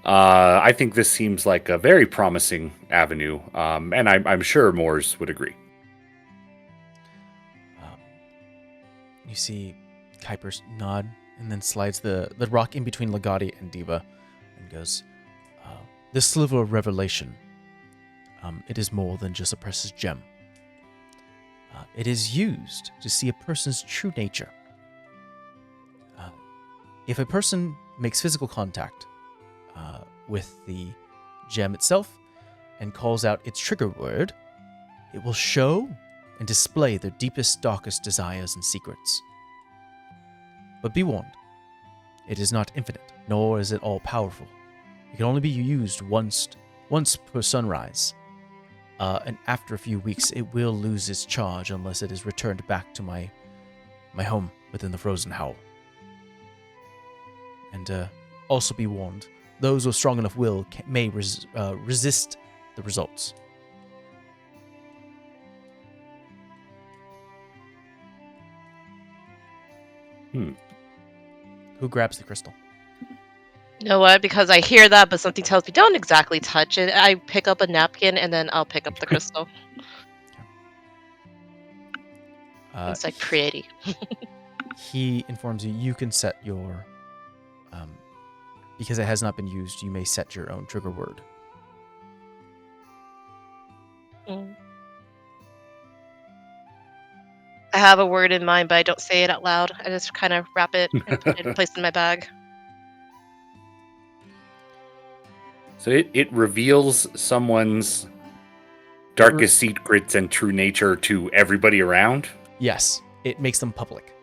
I think this seems like a very promising avenue, and I'm sure Moors would agree. You see Kuiper nod and then slides the rock in between Legati and Diva and goes, this sliver of revelation, it is more than just a precious gem. It is used to see a person's true nature. If a person makes physical contact with the gem itself and calls out its trigger word, it will show and display their deepest, darkest desires and secrets. But be warned, it is not infinite, nor is it all-powerful. It can only be used once per sunrise, and after a few weeks it will lose its charge unless it is returned back to my home within the frozen howl. And also be warned, those with strong enough will may resist the results. Who grabs the crystal? You know what? Because I hear that, but something tells me don't exactly touch it. I pick up a napkin and then I'll pick up the crystal. It's like pretty. He informs you can set your, because it has not been used, you may set your own trigger word. I have a word in mind, but I don't say it out loud. I just kind of wrap it and put it in place in my bag. So it reveals someone's darkest secrets and true nature to everybody around? Yes, it makes them public.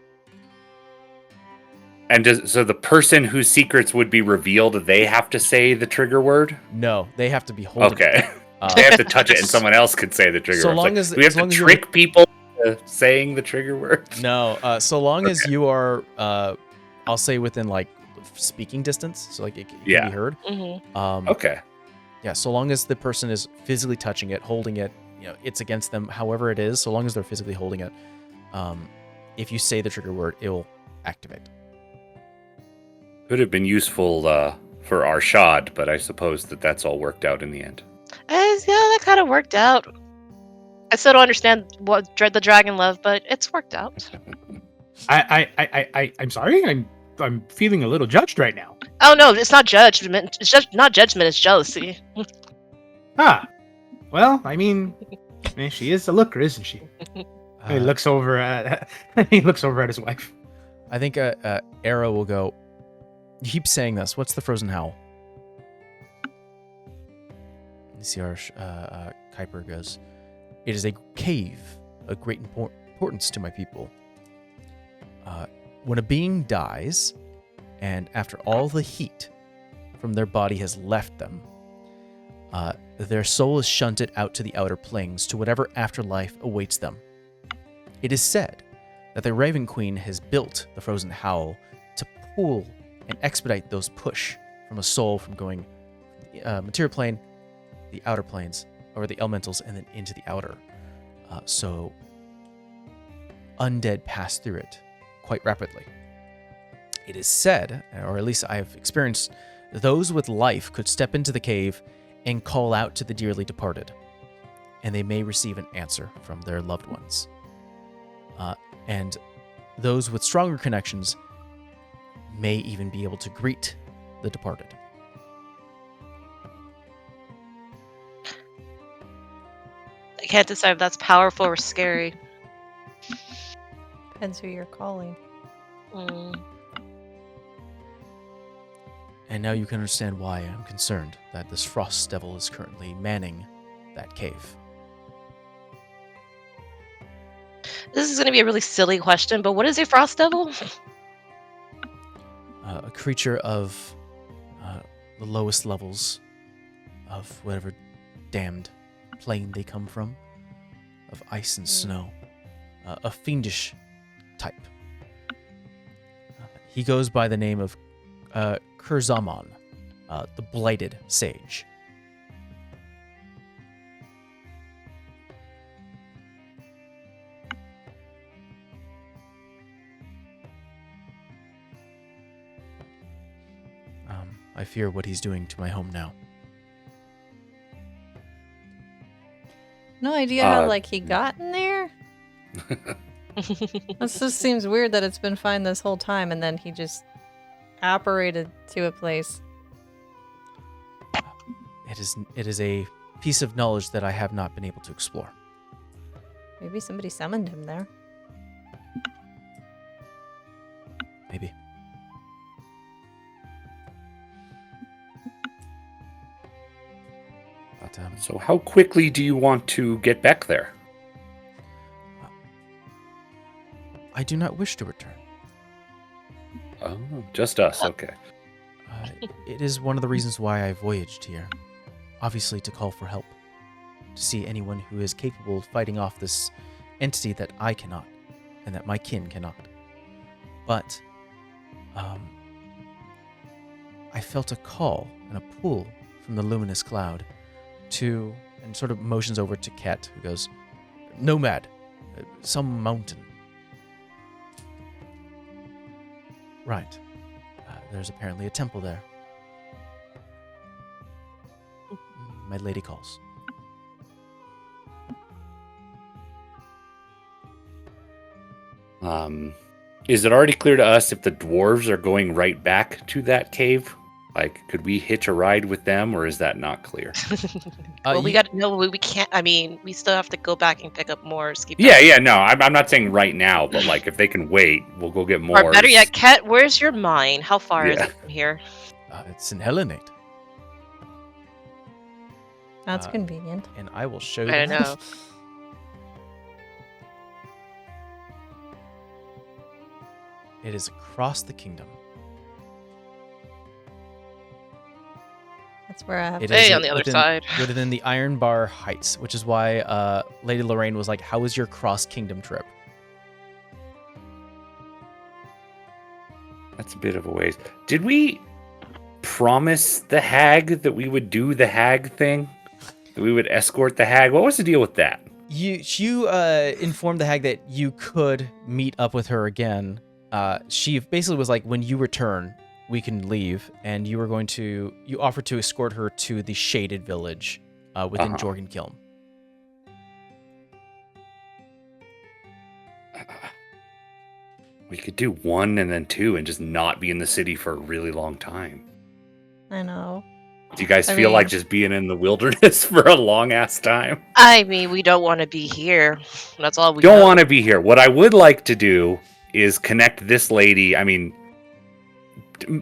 And so the person whose secrets would be revealed, they have to say the trigger word? No, they have to be holding Okay. They have to touch it and someone else could say the trigger word. We have to trick people into saying the trigger word? No, so long as you are, I'll say within like speaking distance, so like it can be heard. Mm-hmm. Okay. Yeah, so long as the person is physically touching it, holding it, it's against them, however it is, so long as they're physically holding it, if you say the trigger word, it will activate. Could have been useful for Arshad, but I suppose that's all worked out in the end. Yeah, that kind of worked out. I still don't understand what the dragon love, but it's worked out. I'm sorry. I'm feeling a little judged right now. Oh no, it's not judgment. It's just not judgment. It's jealousy. Well, I mean, she is a looker, isn't she? He looks over at his wife. I think Arrow will go. You keep saying this. What's the frozen howl? You see our Kuiper goes. It is a cave of great importance to my people. When a being dies, and after all the heat from their body has left them, their soul is shunted out to the outer planes, to whatever afterlife awaits them. It is said that the Raven Queen has built the Frozen Howl to pull and expedite those push from a soul from going the material plane, the outer planes, or the elementals, and then into the outer. So undead pass through it quite rapidly. It is said, or at least I've experienced, those with life could step into the cave and call out to the dearly departed, and they may receive an answer from their loved ones. And those with stronger connections may even be able to greet the departed. I can't decide if that's powerful or scary. Depends who you're calling. And now you can understand why I'm concerned that this Frost Devil is currently manning that cave. This is going to be a really silly question, but what is a frost devil? A creature of the lowest levels of whatever damned plane they come from, of ice and snow, a fiendish type. He goes by the name of Kurzamon, the Blighted Sage. I fear what he's doing to my home now. No idea how he got in there. It just seems weird that it's been fine this whole time, and then he just apparated to a place. It is a piece of knowledge that I have not been able to explore. Maybe somebody summoned him there. Maybe. But, So how quickly do you want to get back there? I do not wish to return. Oh, just us. Okay. It is one of the reasons why I voyaged here. Obviously to call for help. To see anyone who is capable of fighting off this entity that I cannot, and that my kin cannot. But, I felt a call and a pull from the luminous cloud to, and sort of motions over to Ket, who goes, "Nomad, some mountain." Right. There's apparently a temple there. My lady calls. Is it already clear to us if the dwarves are going right back to that cave? Like, could we hitch a ride with them, or is that not clear? Well, we got to know we can't. I mean, we still have to go back and pick up more ski. Yeah, no, I'm not saying right now, but like if they can wait, we'll go get more. Or better yet, Ket, where's your mine? How far is it from here? It's in Helenate. That's convenient. And I will show you. I don't know. It is across the kingdom. That's where I have It Hey, is on the other side. within the Iron Bar Heights, which is why Lady Lorraine was like, "How was your cross-kingdom trip?" That's a bit of a ways. Did we promise the hag that we would do the hag thing? That we would escort the hag? What was the deal with that? You informed the hag that you could meet up with her again. She basically was like, "When you return, we can leave," and you offered to escort her to the shaded village within Jorgenkiln. We could do 1 and then 2 and just not be in the city for a really long time. I know. Do you guys feel like just being in the wilderness for a long ass time? I mean, we don't want to be here. That's all we don't know. want to be here. What I would like to do is connect this lady. I mean,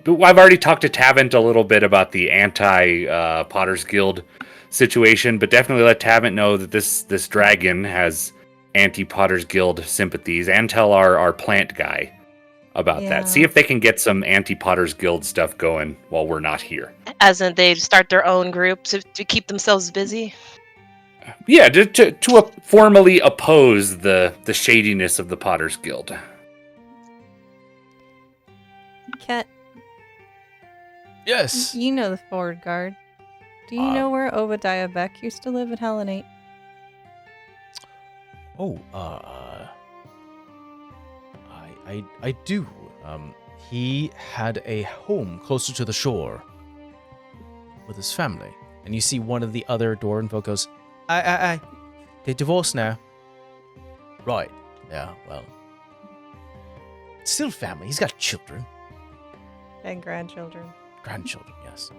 I've already talked to Tavant a little bit about the anti-Potter's Guild situation, but definitely let Tavant know that this dragon has anti-Potter's Guild sympathies, and tell our plant guy about that. See if they can get some anti-Potter's Guild stuff going while we're not here. As in, they start their own group to keep themselves busy? Yeah, to formally oppose the shadiness of the Potter's Guild. Ket, Yes. You know the forward guard. Do you know where Obadiah Beck used to live at Helenate? Oh, I do. He had a home closer to the shore with his family. And you see one of the other Doran folk goes, I. They're divorced now. Right. Yeah, well. Still family. He's got children. And grandchildren. Grandchildren, yes.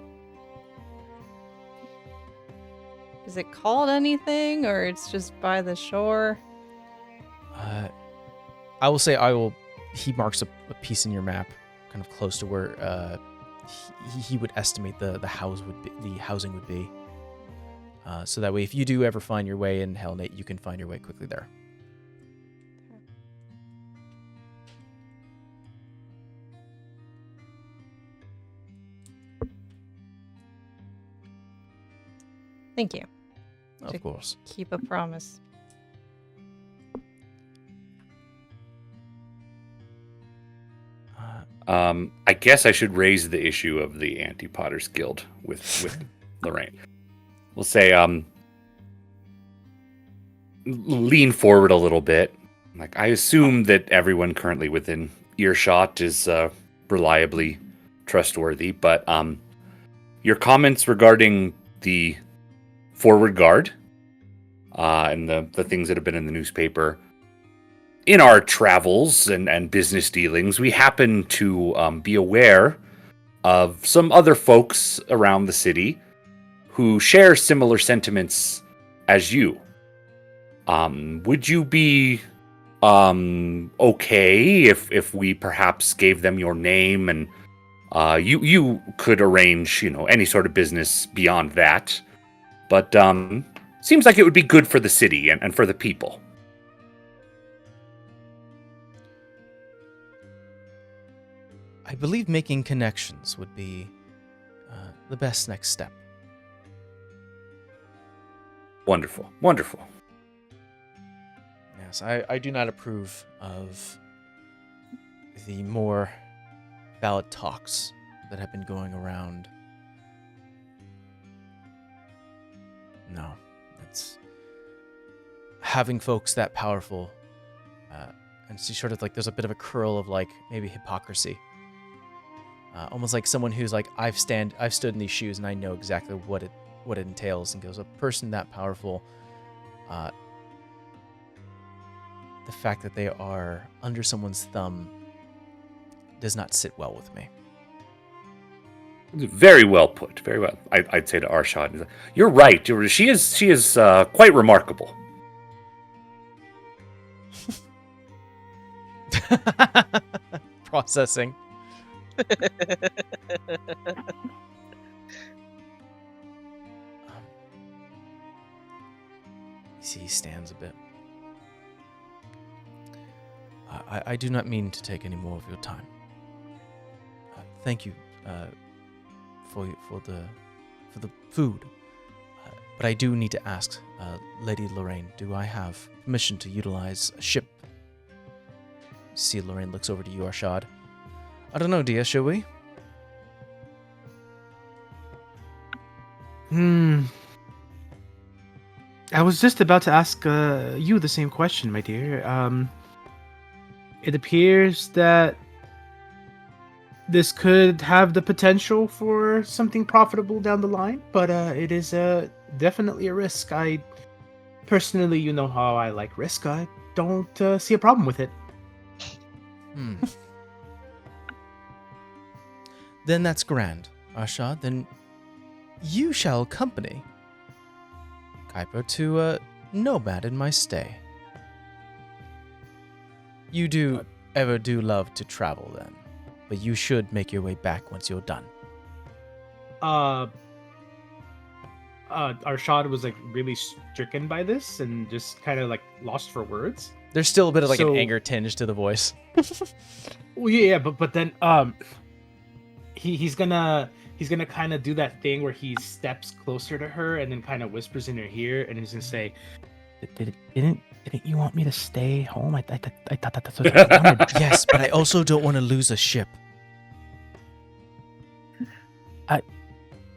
Is it called anything, or it's just by the shore? I will say he marks a piece in your map, kind of close to where he would estimate the housing would be. So that way, if you do ever find your way in Hellnate, you can find your way quickly there. Thank you. Of course. Keep a promise. I guess I should raise the issue of the Anti-Potters Guild with Lorraine. We'll say, lean forward a little bit. Like, I assume that everyone currently within earshot is reliably trustworthy, but your comments regarding the forward guard and the things that have been in the newspaper. In our travels and business dealings, we happen to be aware of some other folks around the city who share similar sentiments as you. Would you be okay if we perhaps gave them your name and you could arrange, any sort of business beyond that? But seems like it would be good for the city and for the people. I believe making connections would be the best next step. Wonderful, wonderful. Yes, I do not approve of the more valid talks that have been going around. No, it's having folks that powerful, and she sort of like there's a bit of a curl of like maybe hypocrisy. Almost like someone who's like, I've stood in these shoes and I know exactly what it entails, and goes, a person that powerful, the fact that they are under someone's thumb does not sit well with me. Very well put. Very well. I'd say to Arshad, you're right. She is quite remarkable. Processing. He stands a bit. I do not mean to take any more of your time. Thank you for the food, but I do need to ask, Lady Lorraine, do I have permission to utilize a ship? See, Lorraine looks over to you, Arshad. I don't know, dear. Shall we? I was just about to ask you the same question, my dear. It appears that this could have the potential for something profitable down the line, but it is definitely a risk. I personally, you know how I like risk. I don't see a problem with it. Then that's grand, Arshad. Then you shall accompany Kuiper to Nomad in my stay. You do love to travel then, but you should make your way back once you're done. Arshad was like really stricken by this and just kind of like lost for words. There's still a bit of like an anger tinge to the voice. Well, yeah, but then he's gonna kind of do that thing where he steps closer to her and then kind of whispers in her ear, and he's gonna say, "Didn't you want me to stay home? I thought that's what you wanted." Yes, but I also don't want to lose a ship.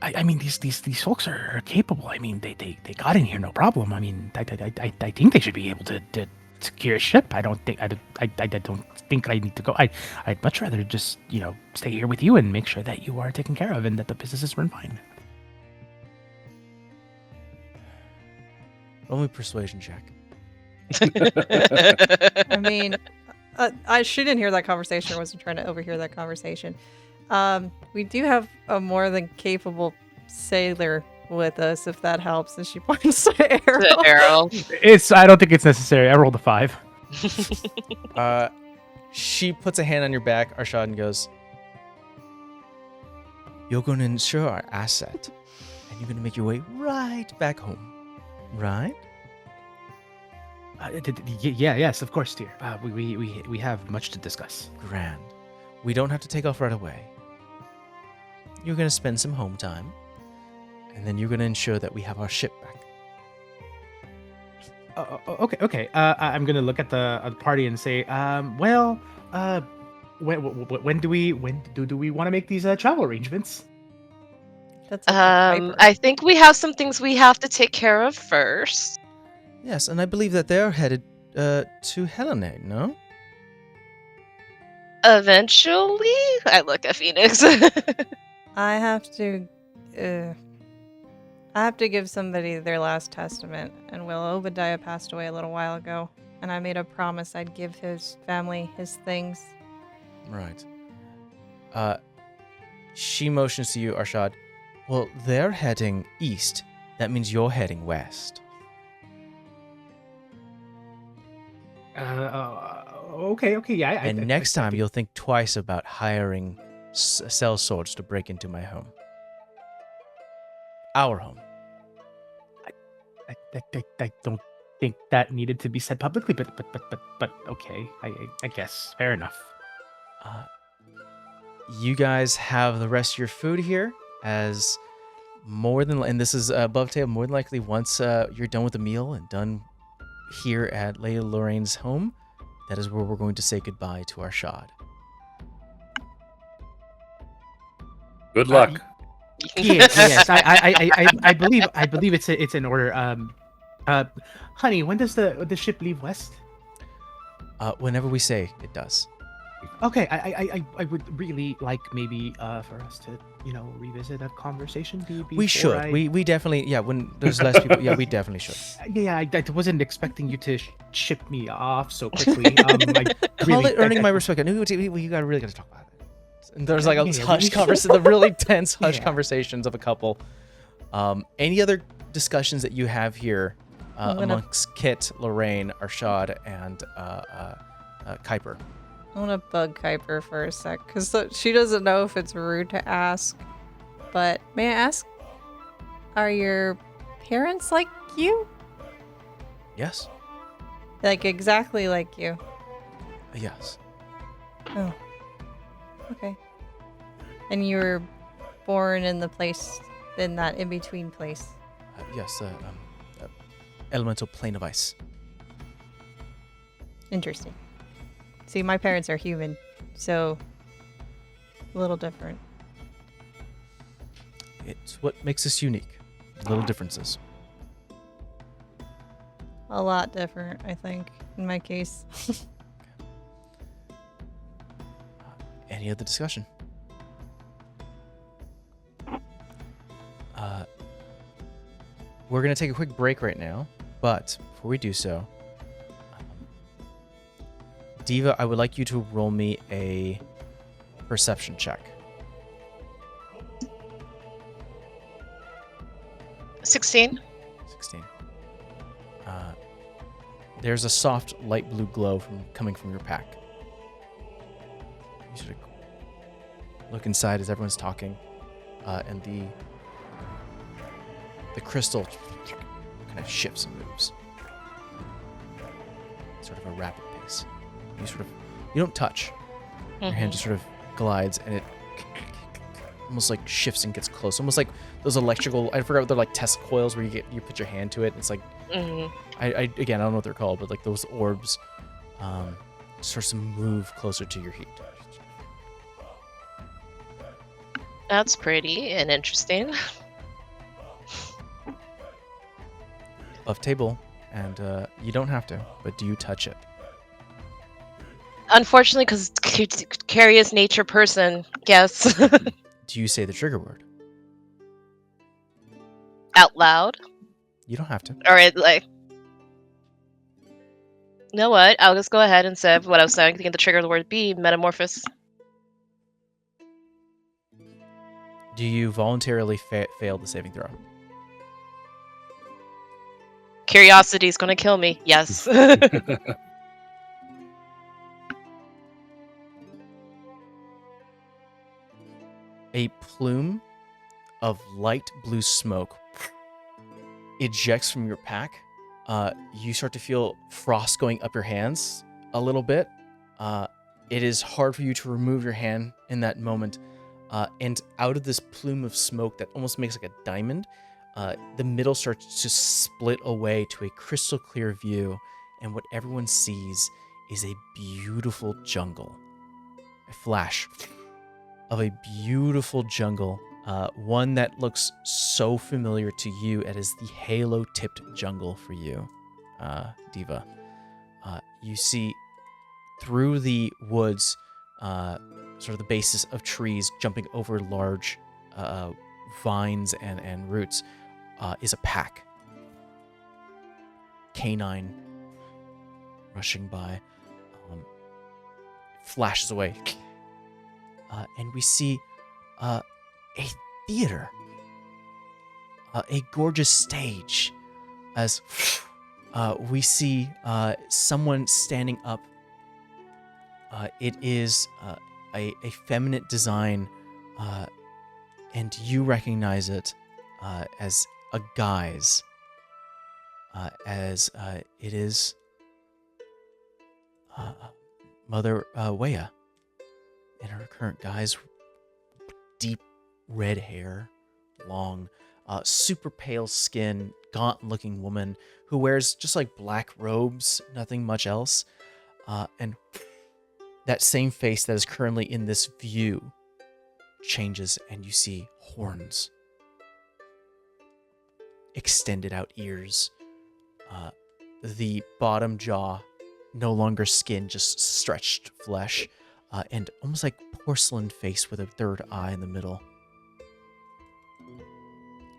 I mean, these folks are capable. I mean, they got in here no problem. I mean, I think they should be able to secure a ship. I don't think I don't think I need to go. I'd much rather just stay here with you and make sure that you are taken care of and that the businesses run fine. Roll me persuasion check. I mean, she didn't hear that conversation. I wasn't trying to overhear that conversation. We do have a more than capable sailor with us, if that helps. And she points to Arrow. The arrow. I don't think it's necessary. I rolled a 5. She puts a hand on your back, Arshad, and goes, "You're going to insure our asset, and you're going to make your way right back home, right?" Yes, of course, dear. We have much to discuss. Grand. We don't have to take off right away. You're going to spend some home time, and then you're going to ensure that we have our ship back. Okay. I'm gonna look at the party and say, when do we want to make these travel arrangements? That's up to Piper. I think we have some things we have to take care of first. Yes, and I believe that they're headed to Helene, no? Eventually, I look at Phoenix. I have to give somebody their last testament, and Will Obadiah passed away a little while ago, and I made a promise I'd give his family his things. Right. She motions to you, Arshad. Well, they're heading east. That means you're heading west. Okay, yeah. And next time, you'll think twice about hiring cell swords to break into my home. Our home. I don't think that needed to be said publicly, but okay. I guess fair enough. You guys have the rest of your food here, as and this is above table. More than likely, once you're done with the meal and done here at Lady Lorraine's home, that is where we're going to say goodbye to Arshad. Good luck. Yes. I believe it's in order. Honey, when does the ship leave west? Whenever we say it does. Okay, I would really like maybe for us to revisit that conversation. We should. We definitely when there's less people. Yeah, we definitely should. Yeah, I wasn't expecting you to ship me off so quickly. Call it earning my respect. I knew you really got to talk about it. And there's like a hush conversation, the really tense hush conversations of a couple. Any other discussions that you have here amongst Kit, Lorraine, Arshad, and Kuiper? I want to bug Kuiper for a sec, because she doesn't know if it's rude to ask. But may I ask, are your parents like you? Yes. Like exactly like you? Yes. Oh. Okay. And you were born in that in-between place? Yes, elemental plane of ice. Interesting. See, my parents are human, so a little different. It's what makes us unique. Little differences. A lot different, I think, in my case. Any other discussion? We're going to take a quick break right now, but before we do so, Diva, I would like you to roll me a perception check. 16. 16. There's a soft light blue glow coming from your pack. You sort of look inside as everyone's talking, and the crystal kind of shifts and moves, sort of a rapid pace. You don't touch. Your hand just sort of glides, and it almost like shifts and gets close, almost like those electrical. I forgot what they're like, test coils where you put your hand to it. And it's like I don't know what they're called, but like those orbs sort of move closer to your heat. That's pretty and interesting. Above table, and you don't have to, but do you touch it? Unfortunately, because curious nature person, yes. Do you say the trigger word? Out loud. You don't have to. Or like, you know what? I'll just go ahead and say what I was saying. Thinking the trigger of the word be metamorphosis. Do you voluntarily fail the saving throw? Curiosity is gonna kill me. Yes. A plume of light blue smoke ejects from your pack. You start to feel frost going up your hands a little bit. It is hard for you to remove your hand in that moment. And out of this plume of smoke that almost makes like a diamond, the middle starts to split away to a crystal clear view. And what everyone sees is a beautiful jungle. A flash of a beautiful jungle. One that looks so familiar to you. It is the halo-tipped jungle for you, Diva. You see through the woods, sort of the bases of trees jumping over large vines and roots, is a pack. Canine rushing by, flashes away. And we see a theater, a gorgeous stage, as we see someone standing up. It is a feminine design, and you recognize it as a guise, as it is Mother Weya in her current guise. Deep red hair, long, super pale skin, gaunt-looking woman who wears just like black robes, nothing much else. And that same face that is currently in this view changes, and you see horns, extended out ears, the bottom jaw, no longer skin, just stretched flesh, and almost like porcelain face with a third eye in the middle.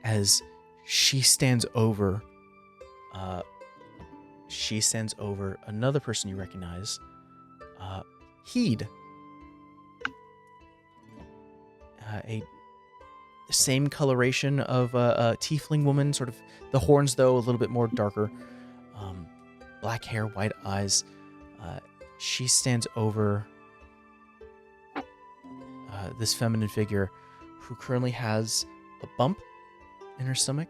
As she stands over another person you recognize, Heed. A same coloration of a tiefling woman, sort of the horns though a little bit more darker. Black hair, white eyes. She stands over this feminine figure who currently has a bump in her stomach,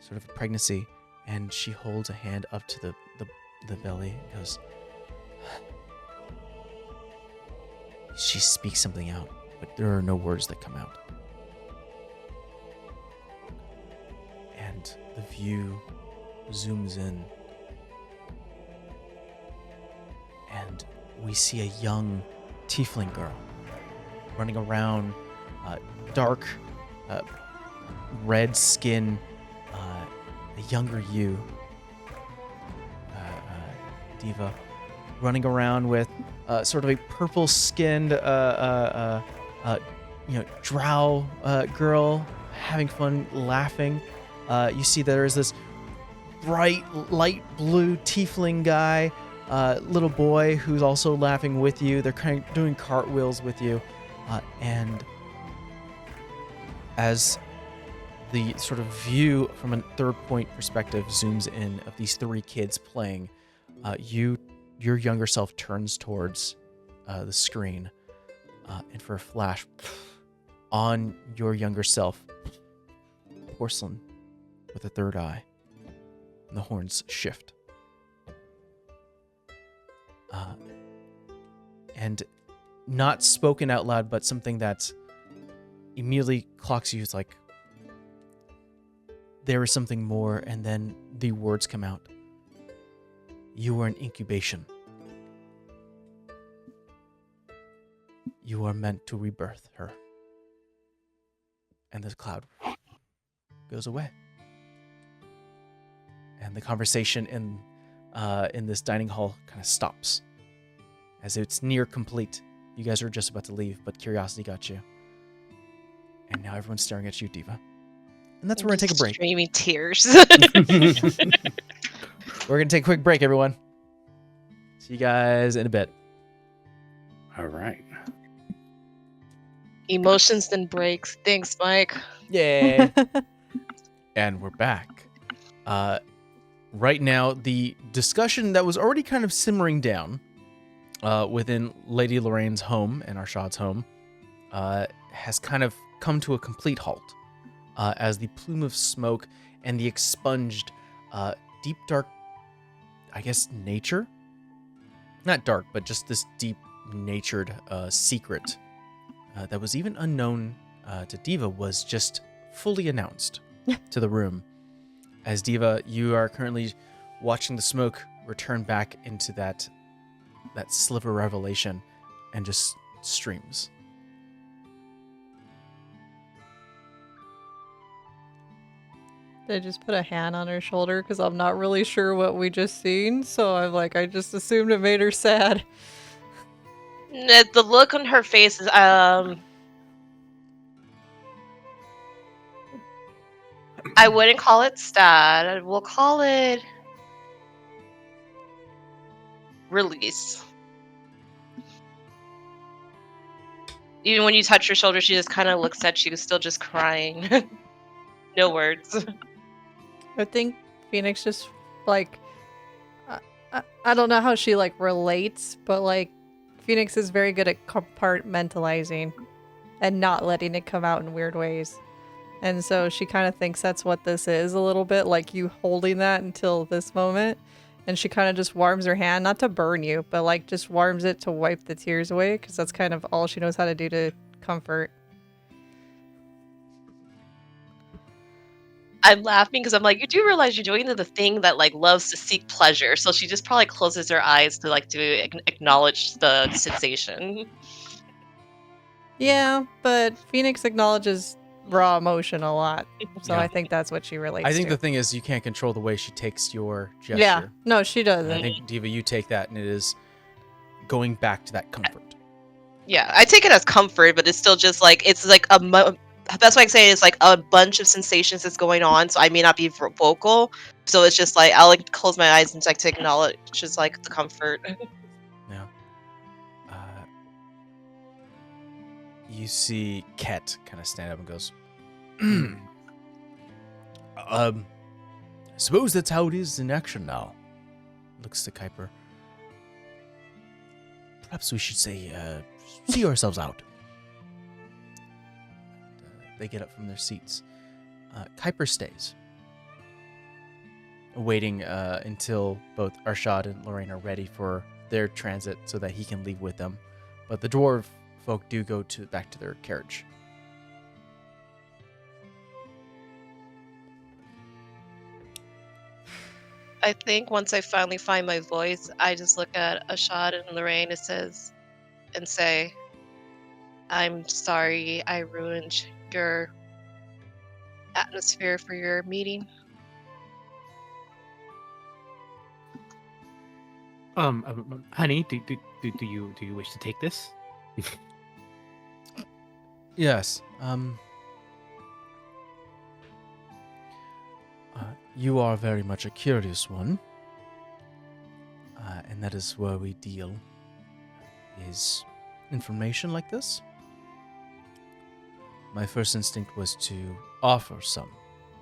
sort of a pregnancy, and she holds a hand up to the belly and goes. She speaks something out, but there are no words that come out. And the view zooms in, and we see a young tiefling girl running around, dark red skin, a younger you, Diva, running around with sort of a purple-skinned, drow girl, having fun, laughing. You see there is this bright, light blue tiefling guy, little boy who's also laughing with you. They're kind of doing cartwheels with you, and as the sort of view from a third-point perspective zooms in of these three kids playing, your younger self turns towards the screen, and for a flash, on your younger self, porcelain with a third eye, and the horns shift. And not spoken out loud, but something that immediately clocks you is like, there is something more, and then the words come out. You are an incubation. You are meant to rebirth her. and the cloud goes away. And the conversation in this dining hall kind of stops as it's near complete. You guys are just about to leave, but curiosity got you. And now everyone's staring at you, Diva. And that's where we're going to take a break. Streaming tears. We're going to take a quick break, everyone. See you guys in a bit. All right. Emotions then breaks. Thanks, Mike. Yay. And we're back. Right now, the discussion that was already kind of simmering down within Lady Lorraine's home and Arshad's home has kind of come to a complete halt as the plume of smoke and the expunged deep, dark, I guess, nature? Not dark, but just this deep-natured secret that was even unknown to Diva was just fully announced to the room. As Diva, you are currently watching the smoke return back into that sliver revelation and just streams. Did I just put a hand on her shoulder because I'm not really sure what we just seen, so I just assumed it made her sad. The look on her face is I wouldn't call it sad. We'll call it release. Even when you touch her shoulder, she just kind of looks at you, still just crying. No words. I think Phoenix just I don't know how she relates, but Phoenix is very good at compartmentalizing and not letting it come out in weird ways. And so she kind of thinks that's what this is a little bit, like you holding that until this moment. And she kind of just warms her hand, not to burn you, but just warms it to wipe the tears away, because that's kind of all she knows how to do to comfort. I'm laughing because I'm like, you do realize you're doing the thing that loves to seek pleasure. So she just probably closes her eyes to acknowledge the sensation. Yeah, but Phoenix acknowledges raw emotion a lot. So Yeah. I think that's what she relates to. I think the thing is you can't control the way she takes your gesture. Yeah, no, she And doesn't. I think, Diva, you take that and it is going back to that comfort. Yeah, I take it as comfort, but it's still just that's why I say it's a bunch of sensations that's going on, so I may not be vocal. So it's just I'll close my eyes and to acknowledge just the comfort. Yeah. You see Ket kind of stand up and goes, I suppose that's how it is in action now. Looks to Kuiper. Perhaps we should say, see ourselves out. They get up from their seats. Kuiper stays, waiting until both Arshad and Lorraine are ready for their transit so that he can leave with them. But the dwarf folk do go back to their carriage. I think once I finally find my voice, I just look at Ashad and Lorraine and say, I'm sorry I ruined your atmosphere for your meeting. Honey, do you wish to take this? Yes. You are very much a curious one. And that is where we deal, is information like this. My first instinct was to offer some,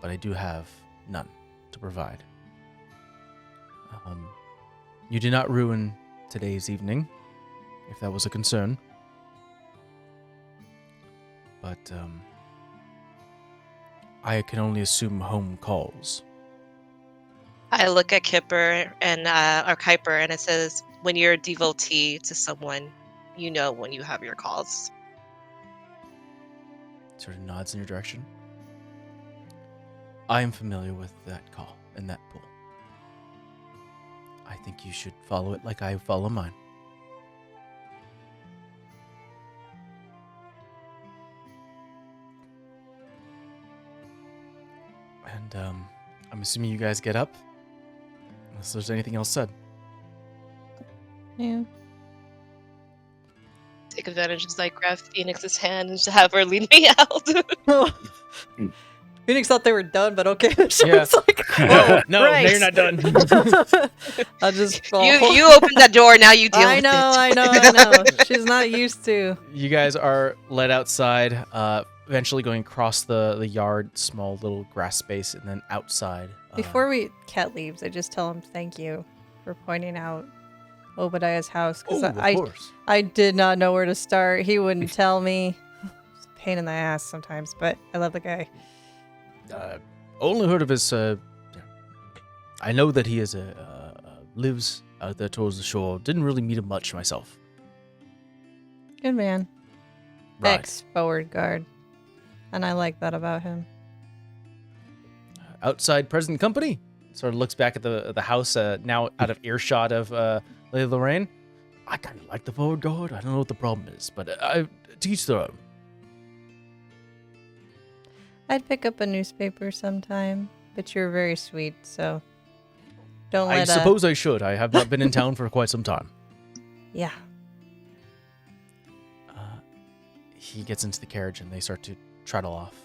but I do have none to provide. You did not ruin today's evening, if that was a concern. But, I can only assume home calls. I look at Kipper and or Kuiper, and it says, when you're a devotee to someone, you know when you have your calls. Sort of nods in your direction. I am familiar with that call and that pull. I think you should follow it like I follow mine. And I'm assuming you guys get up, unless there's anything else said. Yeah. Take advantage of like grab Phoenix's hand and just have her lead me out. Phoenix thought they were done, but okay. So Yeah. it's like, No, no, Christ. you're not done. I just you opened that door, now you deal I with know, it. I know. She's not used to. You guys are led outside, eventually going across the yard, small little grass space, and then outside. Before Cat leaves, I just tell him thank you for pointing out Obadiah's house because of course. I did not know where to start. He wouldn't tell me. It's a pain in the ass sometimes, but I love the guy. Only heard of his. I know that he is lives out there towards the shore. Didn't really meet him much myself. Good man. Right. Ex-forward guard. And I like that about him. Outside present company. Sort of looks back at the house, now out of earshot of Lady Lorraine. I kind of like the forward guard. I don't know what the problem is, but to each their own. I'd pick up a newspaper sometime, but you're very sweet, so don't I let suppose I should. I have not been in town for quite some time. Yeah. He gets into the carriage and they start to trundle off.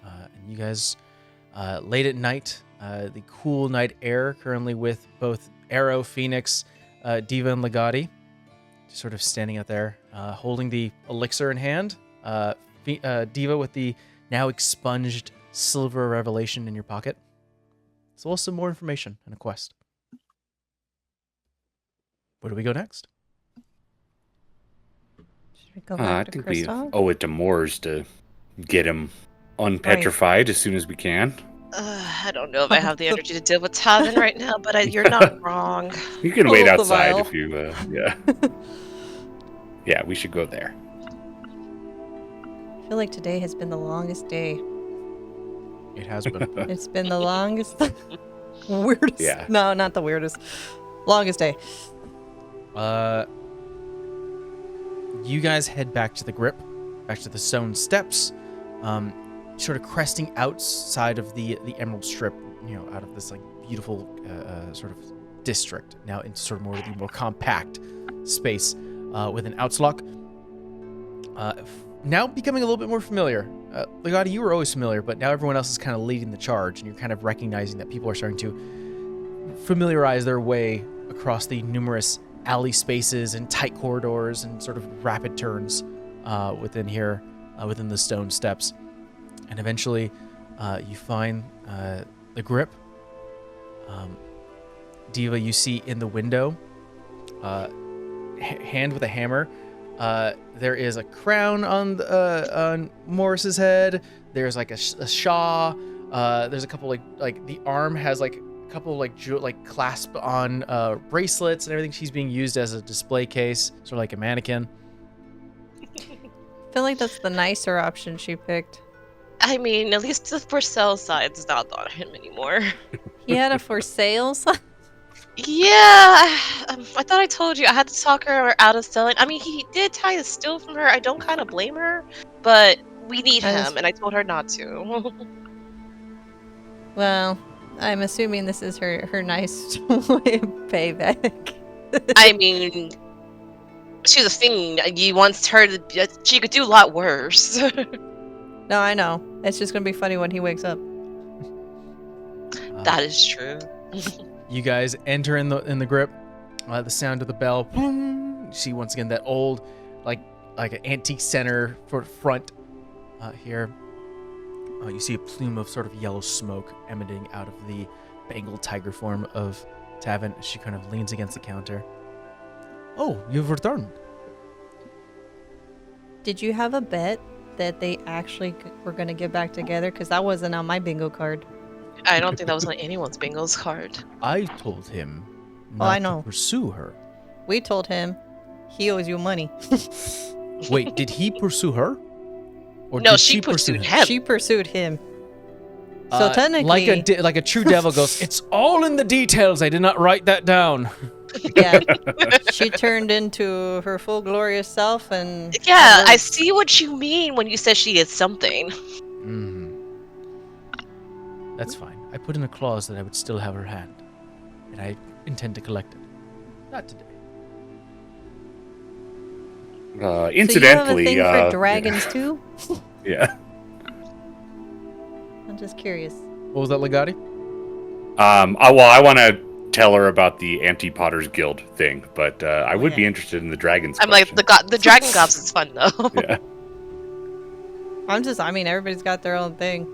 And you guys, late at night, the cool night air, currently with both Arrow, Phoenix, Diva, and Legati, just sort of standing out there, holding the elixir in hand. Diva with the now expunged silver revelation in your pocket. As well as some more information and a quest. Where do we go next? Should we go I back to think we Kristoff? owe it to Moors to get him unpetrified as soon as we can. I don't know if I have the energy to deal with Tavin right now, but you're not wrong. You can Pull wait up the outside vial. if you, yeah. Yeah, we should go there. I feel like today has been the longest day. It has been. It's been the longest, weirdest. Yeah. No, not the weirdest. Longest day. You guys head back to the grip, back to the stone steps, sort of cresting outside of the Emerald Strip, out of this like beautiful sort of district, now into sort of more of the more compact space with an outslock. Now becoming a little bit more familiar. Legati, you were always familiar, but now everyone else is kind of leading the charge, and you're kind of recognizing that people are starting to familiarize their way across the numerous alley spaces and tight corridors and sort of rapid turns within here, within the stone steps. And eventually you find the grip. Diva, you see in the window, hand with a hammer. There is a crown on Morris's head. There's like a shaw. There's a couple like the arm has like a couple like clasp on bracelets and everything. She's being used as a display case, sort of like a mannequin. I feel like that's the nicer option she picked. I mean, at least the for sale side's not on him anymore. He had a for sale sign. Yeah, I thought I told you I had to talk her out of selling. I mean, he did try to steal from her. I don't kind of blame her, but we need him, and I told her not to. Well, I'm assuming this is her nice way of payback. I mean, she's a fiend. You want her to. She could do a lot worse. No, I know. It's just gonna be funny when he wakes up. That is true. You guys enter in the grip. The sound of the bell. You see once again that old, like an antique center for front here. You see a plume of sort of yellow smoke emanating out of the Bengal tiger form of Tavin. She kind of leans against the counter. Oh, you've returned. Did you have a bet that they actually were gonna get back together? Because that wasn't on my bingo card. I don't think that was on anyone's bingo's card. I told him Oh, I not know. to pursue her. We told him he owes you money. Wait, did he pursue her? Or No, did she pursue pursued him. She pursued him. So technically, like a true devil goes, it's all in the details. I did not write that down. yeah, she turned into her full glorious self, and Yeah, I see what you mean when you said she did something. That's fine. I put in a clause that I would still have her hand, and I intend to collect it. Not today. Incidentally, so you have a thing for dragons too? Yeah. I'm just curious. What was that, Legati? Well, I want to tell her about the Anti-Potters Guild thing, but I would be interested in the dragons. I'm like, the dragon gods is fun, though. Yeah. I mean, everybody's got their own thing.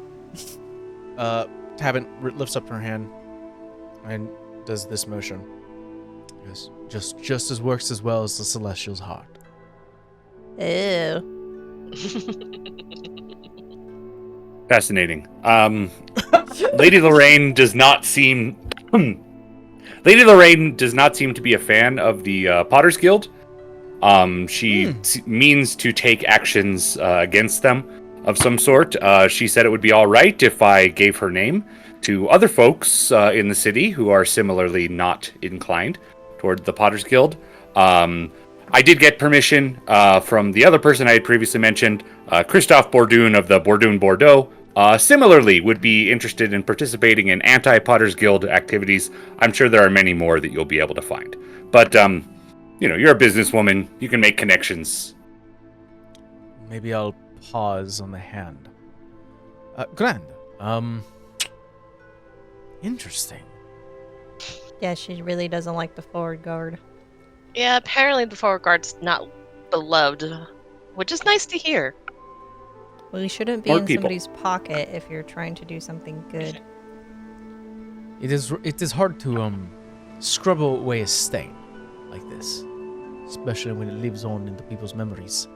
Tabin lifts up her hand and does this motion. Yes, just as works as well as the Celestial's heart. Ew. Fascinating. Lady Lorraine does not seem... Lady Lorraine does not seem to be a fan of the Potters Guild. She means to take actions against them of some sort. She said it would be all right if I gave her name to other folks in the city who are similarly not inclined toward the Potters Guild. I did get permission from the other person I had previously mentioned, Christophe Bourdoon of the Bourdoon Bordeaux. Similarly, would be interested in participating in anti-Potters Guild activities. I'm sure there are many more that you'll be able to find. But, you're a businesswoman. You can make connections. Maybe I'll pause on the hand. Grand. Interesting. Yeah, she really doesn't like the forward guard. Yeah, apparently the forward guard's not beloved, which is nice to hear. Well, you shouldn't be More in people. somebody's pocket if you're trying to do something good. It is hard to scrub away a stain like this, especially when it lives on into people's memories.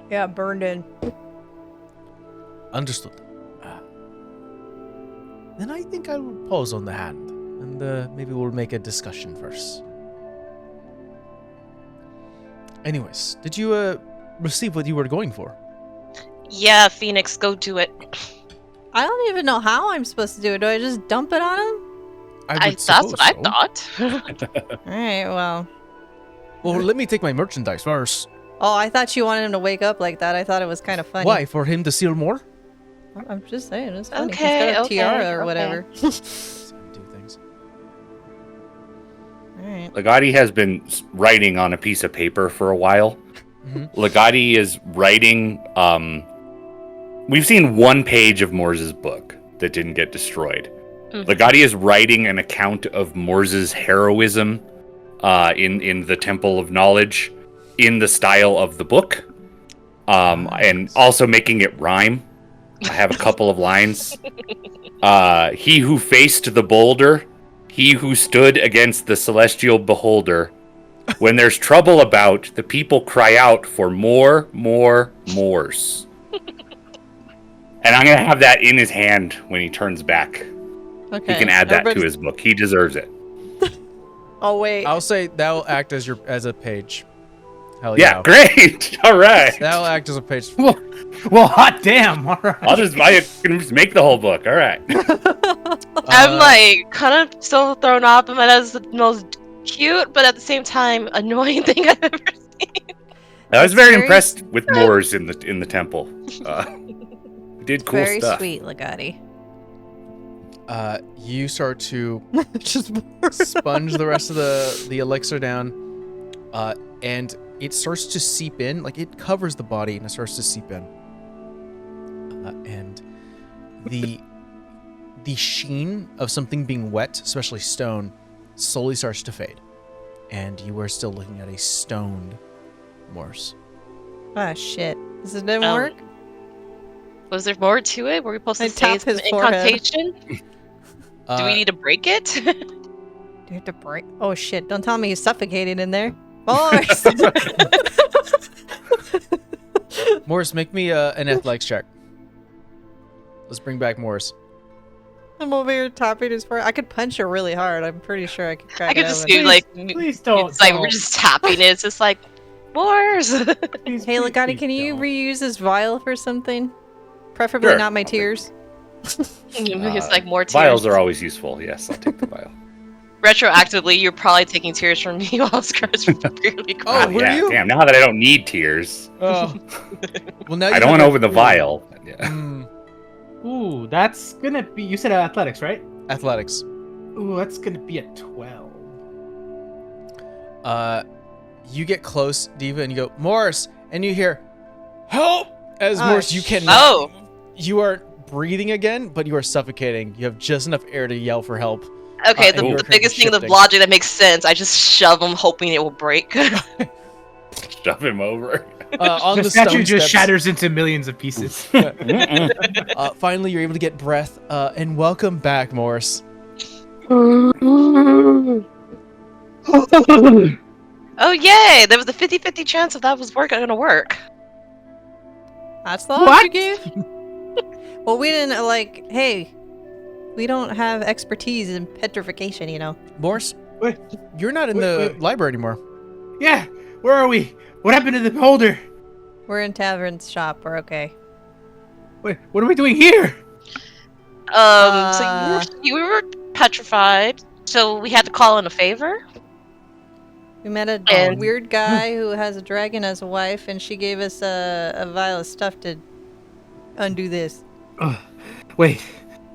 Yeah, burned in. Understood. Then I think I will pause on the hand, and maybe we'll make a discussion first. Anyways, did you receive what you were going for? Yeah, Phoenix, go do it. I don't even know how I'm supposed to do it. Do I just dump it on him? That's what I thought. Alright, well. Well, let me take my merchandise first. Oh, I thought you wanted him to wake up like that. I thought it was kind of funny. Why? For him to steal more? I'm just saying, it's funny. Okay, He's got a okay, tiara or okay. whatever. Do things. Alright. Legati has been writing on a piece of paper for a while. Mm-hmm. Legati is writing... we've seen one page of Morse's book that didn't get destroyed. Legati is writing an account of Morse's heroism in the Temple of Knowledge in the style of the book, and also making it rhyme. I have a couple of lines. He who faced the boulder, he who stood against the celestial beholder. When there's trouble about, the people cry out for more Moors. And I'm going to have that in his hand when he turns back. Okay. He can add that to his book. He deserves it. Oh, wait. I'll say that'll act as a page. Hell Yeah, great. All right. That'll act as a page. Well, hot damn. All right. I can just make the whole book. All right. I'm like kind of still thrown off, but that's the most cute, but at the same time annoying thing I've ever seen. I was very impressed with Moors in the temple. We did cool Very stuff. sweet, Legati. You start to Just sponge the rest of the elixir down, and it starts to seep in. Like, it covers the body and it starts to seep in. And the sheen of something being wet, especially stone, slowly starts to fade. And you are still looking at a stoned Morse. Ah, shit. This didn't work? Was there more to it? Were we supposed to I say tap some his forehead. incantation? Do we need to break it? Do you have to break? Oh, shit. Don't tell me he's suffocating in there. Morse! Morse, make me an athletics check. Let's bring back Morse. I'm over here tapping his forehead. I could punch her really hard. I'm pretty sure I could crack I could it just open. do like Please don't. it's like we're just tapping it. It's just like Wars. Hey, Legati, can you reuse this vial for something? Preferably Sure. not my tears. It's like more tears. Vials are always useful. Yes, I'll take the vial. Retroactively, you're probably taking tears from me while Scratch really Oh, crying. were yeah, you? damn. Now that I don't need tears, Oh. Well, now I you don't want have to open the vial. Yeah. Ooh, that's gonna be. You said athletics, right? Athletics. Ooh, that's gonna be a 12. You get close, Diva, and you go, Morris, and you hear, help! As Oh, Morris, you cannot. Oh. You are breathing again, but you are suffocating. You have just enough air to yell for help. Okay, and you are the biggest thing, the shifting. logic that makes sense, I just shove him hoping it will break. Shove him over. On The the statue stone just steps, shatters into millions of pieces. finally, you're able to get breath. And welcome back, Morris. Oh, yay! There was a 50-50 chance if that was gonna work. That's the odds you gave? Well, we didn't, hey, we don't have expertise in petrification, you know. Morris, Wait, you're not in wait, the wait. library anymore. Yeah, where are we? What happened to the beholder? We're in Tavern's shop. We're okay. Wait, what are we doing here? So you were petrified, so we had to call in a favor? We met a And- weird guy who has a dragon as a wife, and she gave us a vial of stuff to undo this. Wait,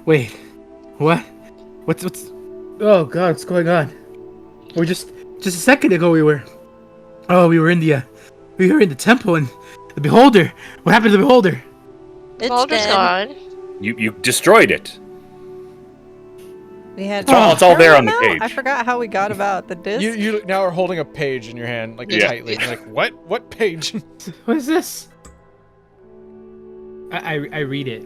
what? What's? Oh God, what's going on? We're just a second ago we were in the temple and the beholder. What happened to the beholder? It's Beholder's dead. gone. You destroyed it. We had. It's all there on the Now? page. I forgot how we got about the disc. You now are holding a page in your hand, like Yeah. tightly. You're like, what? What page? What is this? I read it.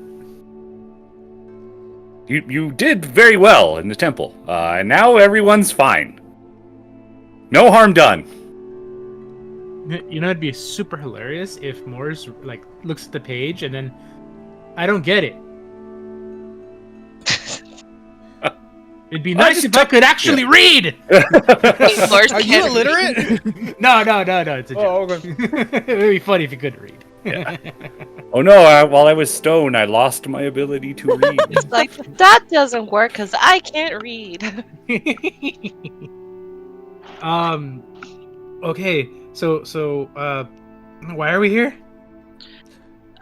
You did very well in the temple, and now everyone's fine. No harm done. You know, it'd be super hilarious if Morris looks at the page and then I don't get it. It'd be nice if I could actually read. Morris Are you can't illiterate? No, it's a joke. Oh, okay. It'd be funny if you couldn't read. Oh no! While I was stoned, I lost my ability to read. It's like, that doesn't work because I can't read. Okay. So why are we here?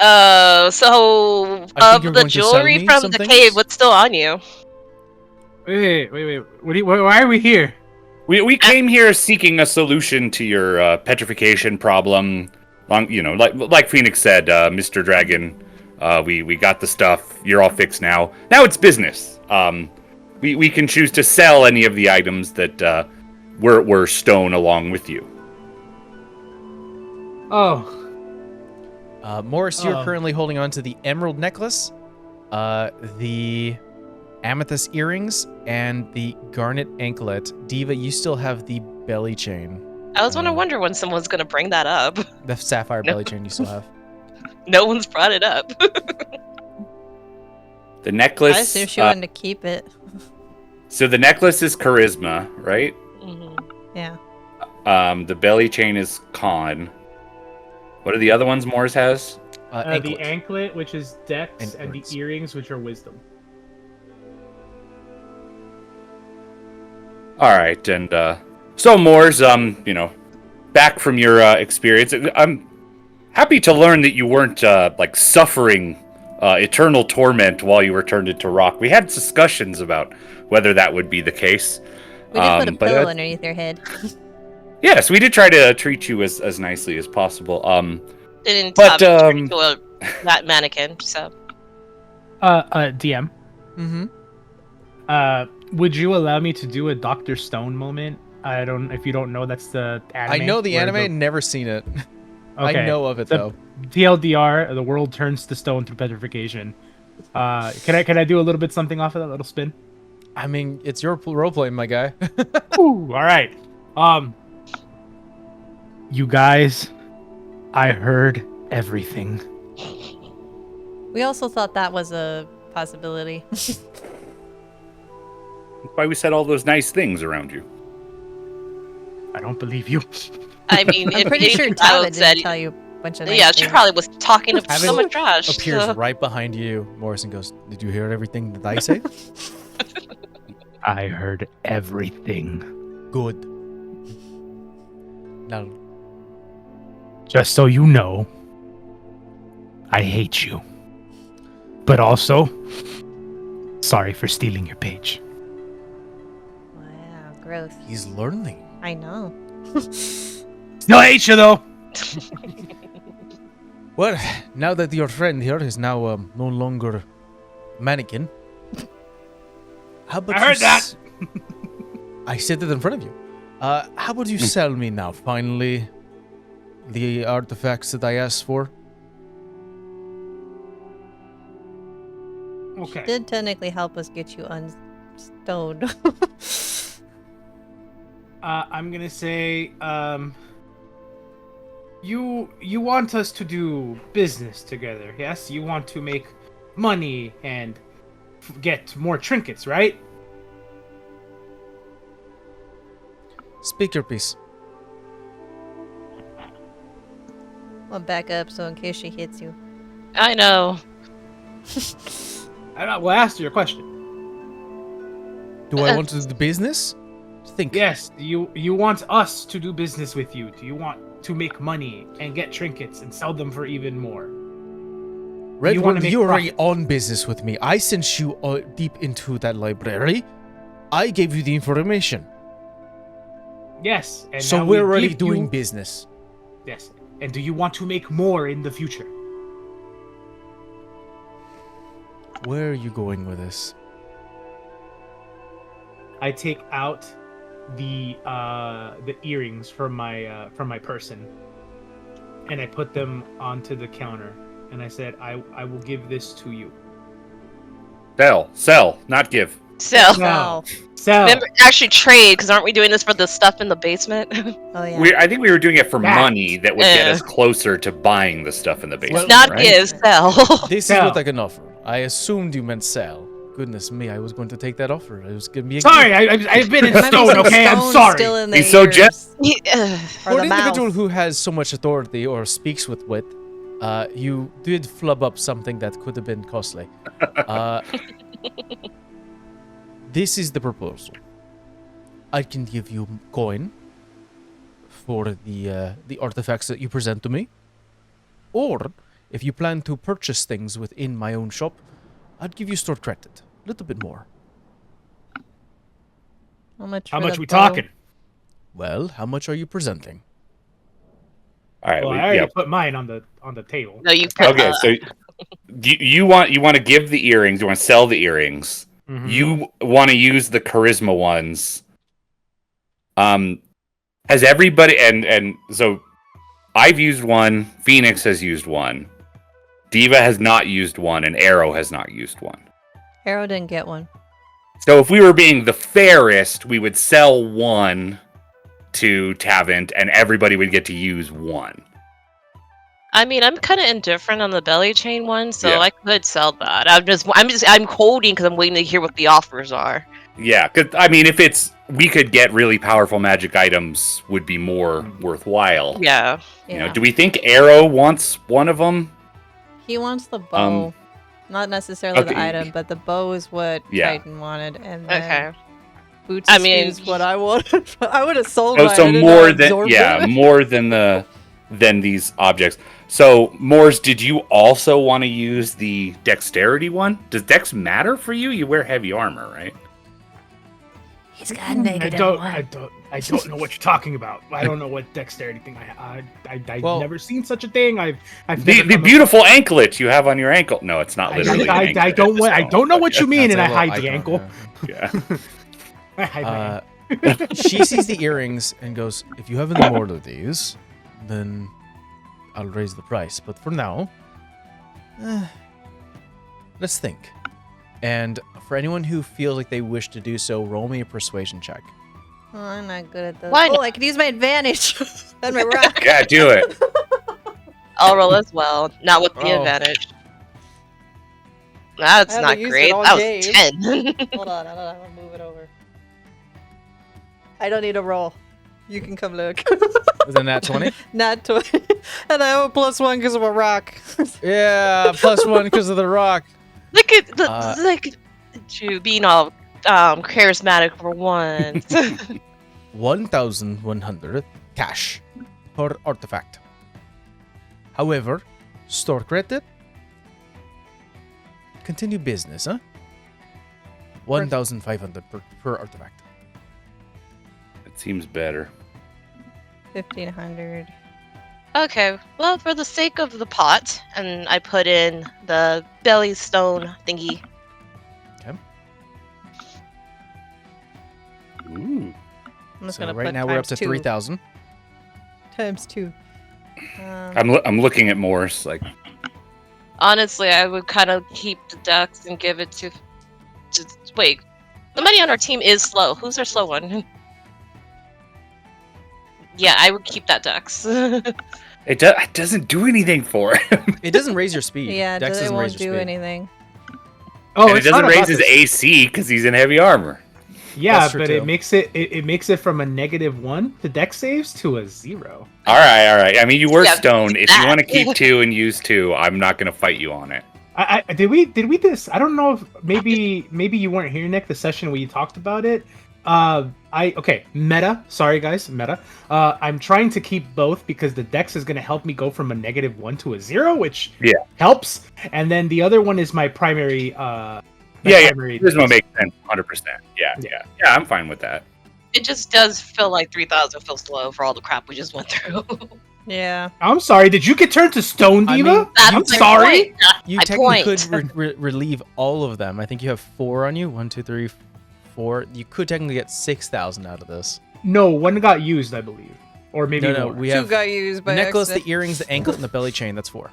So I think of you're the going to sell jewelry me from some the things? cave, what's still on you? Wait. Why are we here? We came here seeking a solution to your petrification problem. Like Phoenix said, Mr. Dragon, we got the stuff. You're all fixed now. Now it's business. We can choose to sell any of the items that were stone along with you. Oh, Morris, you're Oh. currently holding on to the emerald necklace, the amethyst earrings, and the garnet anklet. Diva, you still have the belly chain. I was gonna wonder when someone's gonna bring that up. The sapphire No. belly chain you still have. No one's brought it up. The necklace. I assume she wanted to keep it. So the necklace is charisma, right? Mhm. Yeah. The belly chain is con. What are the other ones Morris has? the Anklet. anklet, which is dex, and the words. earrings, which are wisdom. All right, and so Morris, back from your experience, I'm happy to learn that you weren't suffering eternal torment while you were turned into rock. We had discussions about whether that would be the case. We did put a but, pillow underneath your head. Yes, we did try to treat you as nicely as possible. Didn't But, turn into that mannequin, so. DM. Mm-hmm. Would you allow me to do a Dr. Stone moment? If you don't know, that's the anime. I know the where anime, never seen it. Okay. I know of it The- though. TLDR, the world turns to stone through petrification. Can I do a little bit something off of that little spin? I mean, it's your role playing, my guy. Ooh, all right. You guys, I heard everything. We also thought that was a possibility. That's why we said all those nice things around you. I don't believe you. I mean, I'm if pretty sure anything, Tava said, didn't tell you a bunch of nice yeah, she things. probably was talking so Haven much trash. Appears so- right behind you. Morrison goes, "Did you hear everything that I say?" I heard everything. Good. Now, Just so you know, I hate you. but also, sorry for stealing your page. Wow, gross. He's learning. I know. Still hate you though. Well, now that your friend here is now no longer mannequin, how about I heard that. I said it in front of you. How about you sell me now, finally, the artifacts that I asked for? Okay. Did technically help us get you unstoned. I'm gonna say, you want us to do business together, yes? You want to make money and get more trinkets, right? Speak your piece. I'll back up so in case she hits you. I know. Well, I asked you a question. Do I want to do the business? Think. Yes, you want us to do business with you. Do you want to make money and get trinkets and sell them for even more? Red you wanna One, make you're already profit. on business with me. I sent you deep into that library. I gave you the information. Yes, and So now we're we already give doing you- business. Yes, and do you want to make more in the future? Where are you going with this? I take out the earrings from my person, and I put them onto the counter, and I said, I will give this to you. Sell, not give. So, Sell. Sell. remember, actually trade, because aren't we doing this for the stuff in the basement? Oh yeah. I think we were doing it for That- money that would get Yeah. us closer to buying the stuff in the basement. Not right? give, sell. This is Sell. what I can offer. I assumed you meant sell. Goodness me, I was going to take that offer. It was going to be a Sorry, I've been in Might be stone. some Okay, I'm stone sorry. Still in He's their so ears. For Or an the individual mouth. who has so much authority or speaks with wit, you did flub up something that could have been costly. This is the proposal. I can give you coin for the artifacts that you present to me, or if you plan to purchase things within my own shop, I'd give you store credit, a little bit more. How much? How for much the we bow? talking? Well, how much are you presenting? All right. Well, we- I already yeah. put mine on the table. No, you put, Okay, so you want to give the earrings, you want to sell the earrings. Mhm. You want to use the charisma ones. Has everybody and so I've used one, Phoenix has used one, Diva has not used one, and Arrow has not used one. Arrow didn't get one. So if we were being the fairest, we would sell one to Tavant, and everybody would get to use one. I mean, I'm kind of indifferent on the belly chain one, so Yeah. I could sell that. I'm holding because I'm waiting to hear what the offers are. Yeah, because I mean, if we could get really powerful magic items, would be more worthwhile. Yeah. You Yeah. know, do we think Arrow wants one of them? He wants the bow. Not necessarily the okay. item, but the bow is what Yeah. Titan wanted, and then Okay. boots I is mean- is what I wanted. I would have sold Oh, mine. so I didn't more know than absorb yeah, it. more than these objects. So, Moors, did you also want to use the dexterity one? Does dex matter for you? You wear heavy armor, right? He's got I don't know what you're talking about. I don't know what dexterity thing I've Well- never seen such a thing. I've The, never the come beautiful anklet you have on your ankle. No, it's not I, literally. I, an I, I anklet, don't just I don't know what you mean, and I That's a hide the little ankle. icon, Yeah. I hide my yeah. ankle. She sees the earrings and goes, if you have any more of these, then I'll raise the price. But for now, let's think. And for anyone who feels like they wish to do so, roll me a persuasion check. Oh, I'm not good at this. Why Oh, not? I could use my advantage. and my rock. Yeah, do it. I'll roll as well, not with the Oh. advantage. That's I haven't not used it great. all That was game. 10. Hold on, I'll move it over. I don't need a roll. You can come look. Within that 20? Not 20. And I have a +1 because of a rock. Yeah, +1 because of the rock. Look at Uh, you being all charismatic for once. 1,100 cash per artifact. However, store credit continue business, huh? 1,500 per artifact. It seems better. 1,500. Okay, well, for the sake of the pot, and I put in the belly stone thingy. Ooh. I'm just So gonna right put now we're up to times 2. 3,000. Times 2. I'm looking at Morse like, Honestly, I would kind of keep the ducks and give it to. Wait, the money on our team is slow. Who's our slow one? Yeah, I would keep that ducks. it doesn't do anything for him. It doesn't raise your speed. Yeah, Dex it doesn't raise won't your do speed. anything. Oh, And it it's not doesn't raise about his the- AC because he's in heavy armor. Yeah, That's true, but too. it makes it from a -1 to dex saves to a 0. All right. I mean, you were Yeah, stoned. If that. you want to keep 2 and use 2, I'm not going to fight you on it. Did we this? I don't know if maybe you weren't here, Nick. The session where you talked about it. Meta. Sorry, guys, meta. I'm trying to keep both because the dex is going to help me go from a -1 to a 0, which helps. And then the other one is my primary. Primary Charisma makes sense, 100%. Yeah, I'm fine with that. It just does feel like 3,000 feels low for all the crap we just went through. Yeah. I'm sorry. Did you get turned to Stone I Diva? mean, I'm That's my sorry. point. You My technically point. could relieve all of them. I think you have 4 on you. 1, 2, 3, 4. You could technically get 6,000 out of this. No, one got used, I believe, or maybe No, more. we 2 have got used the by necklace, the accident. earrings, the anklet, and the belly chain. That's 4.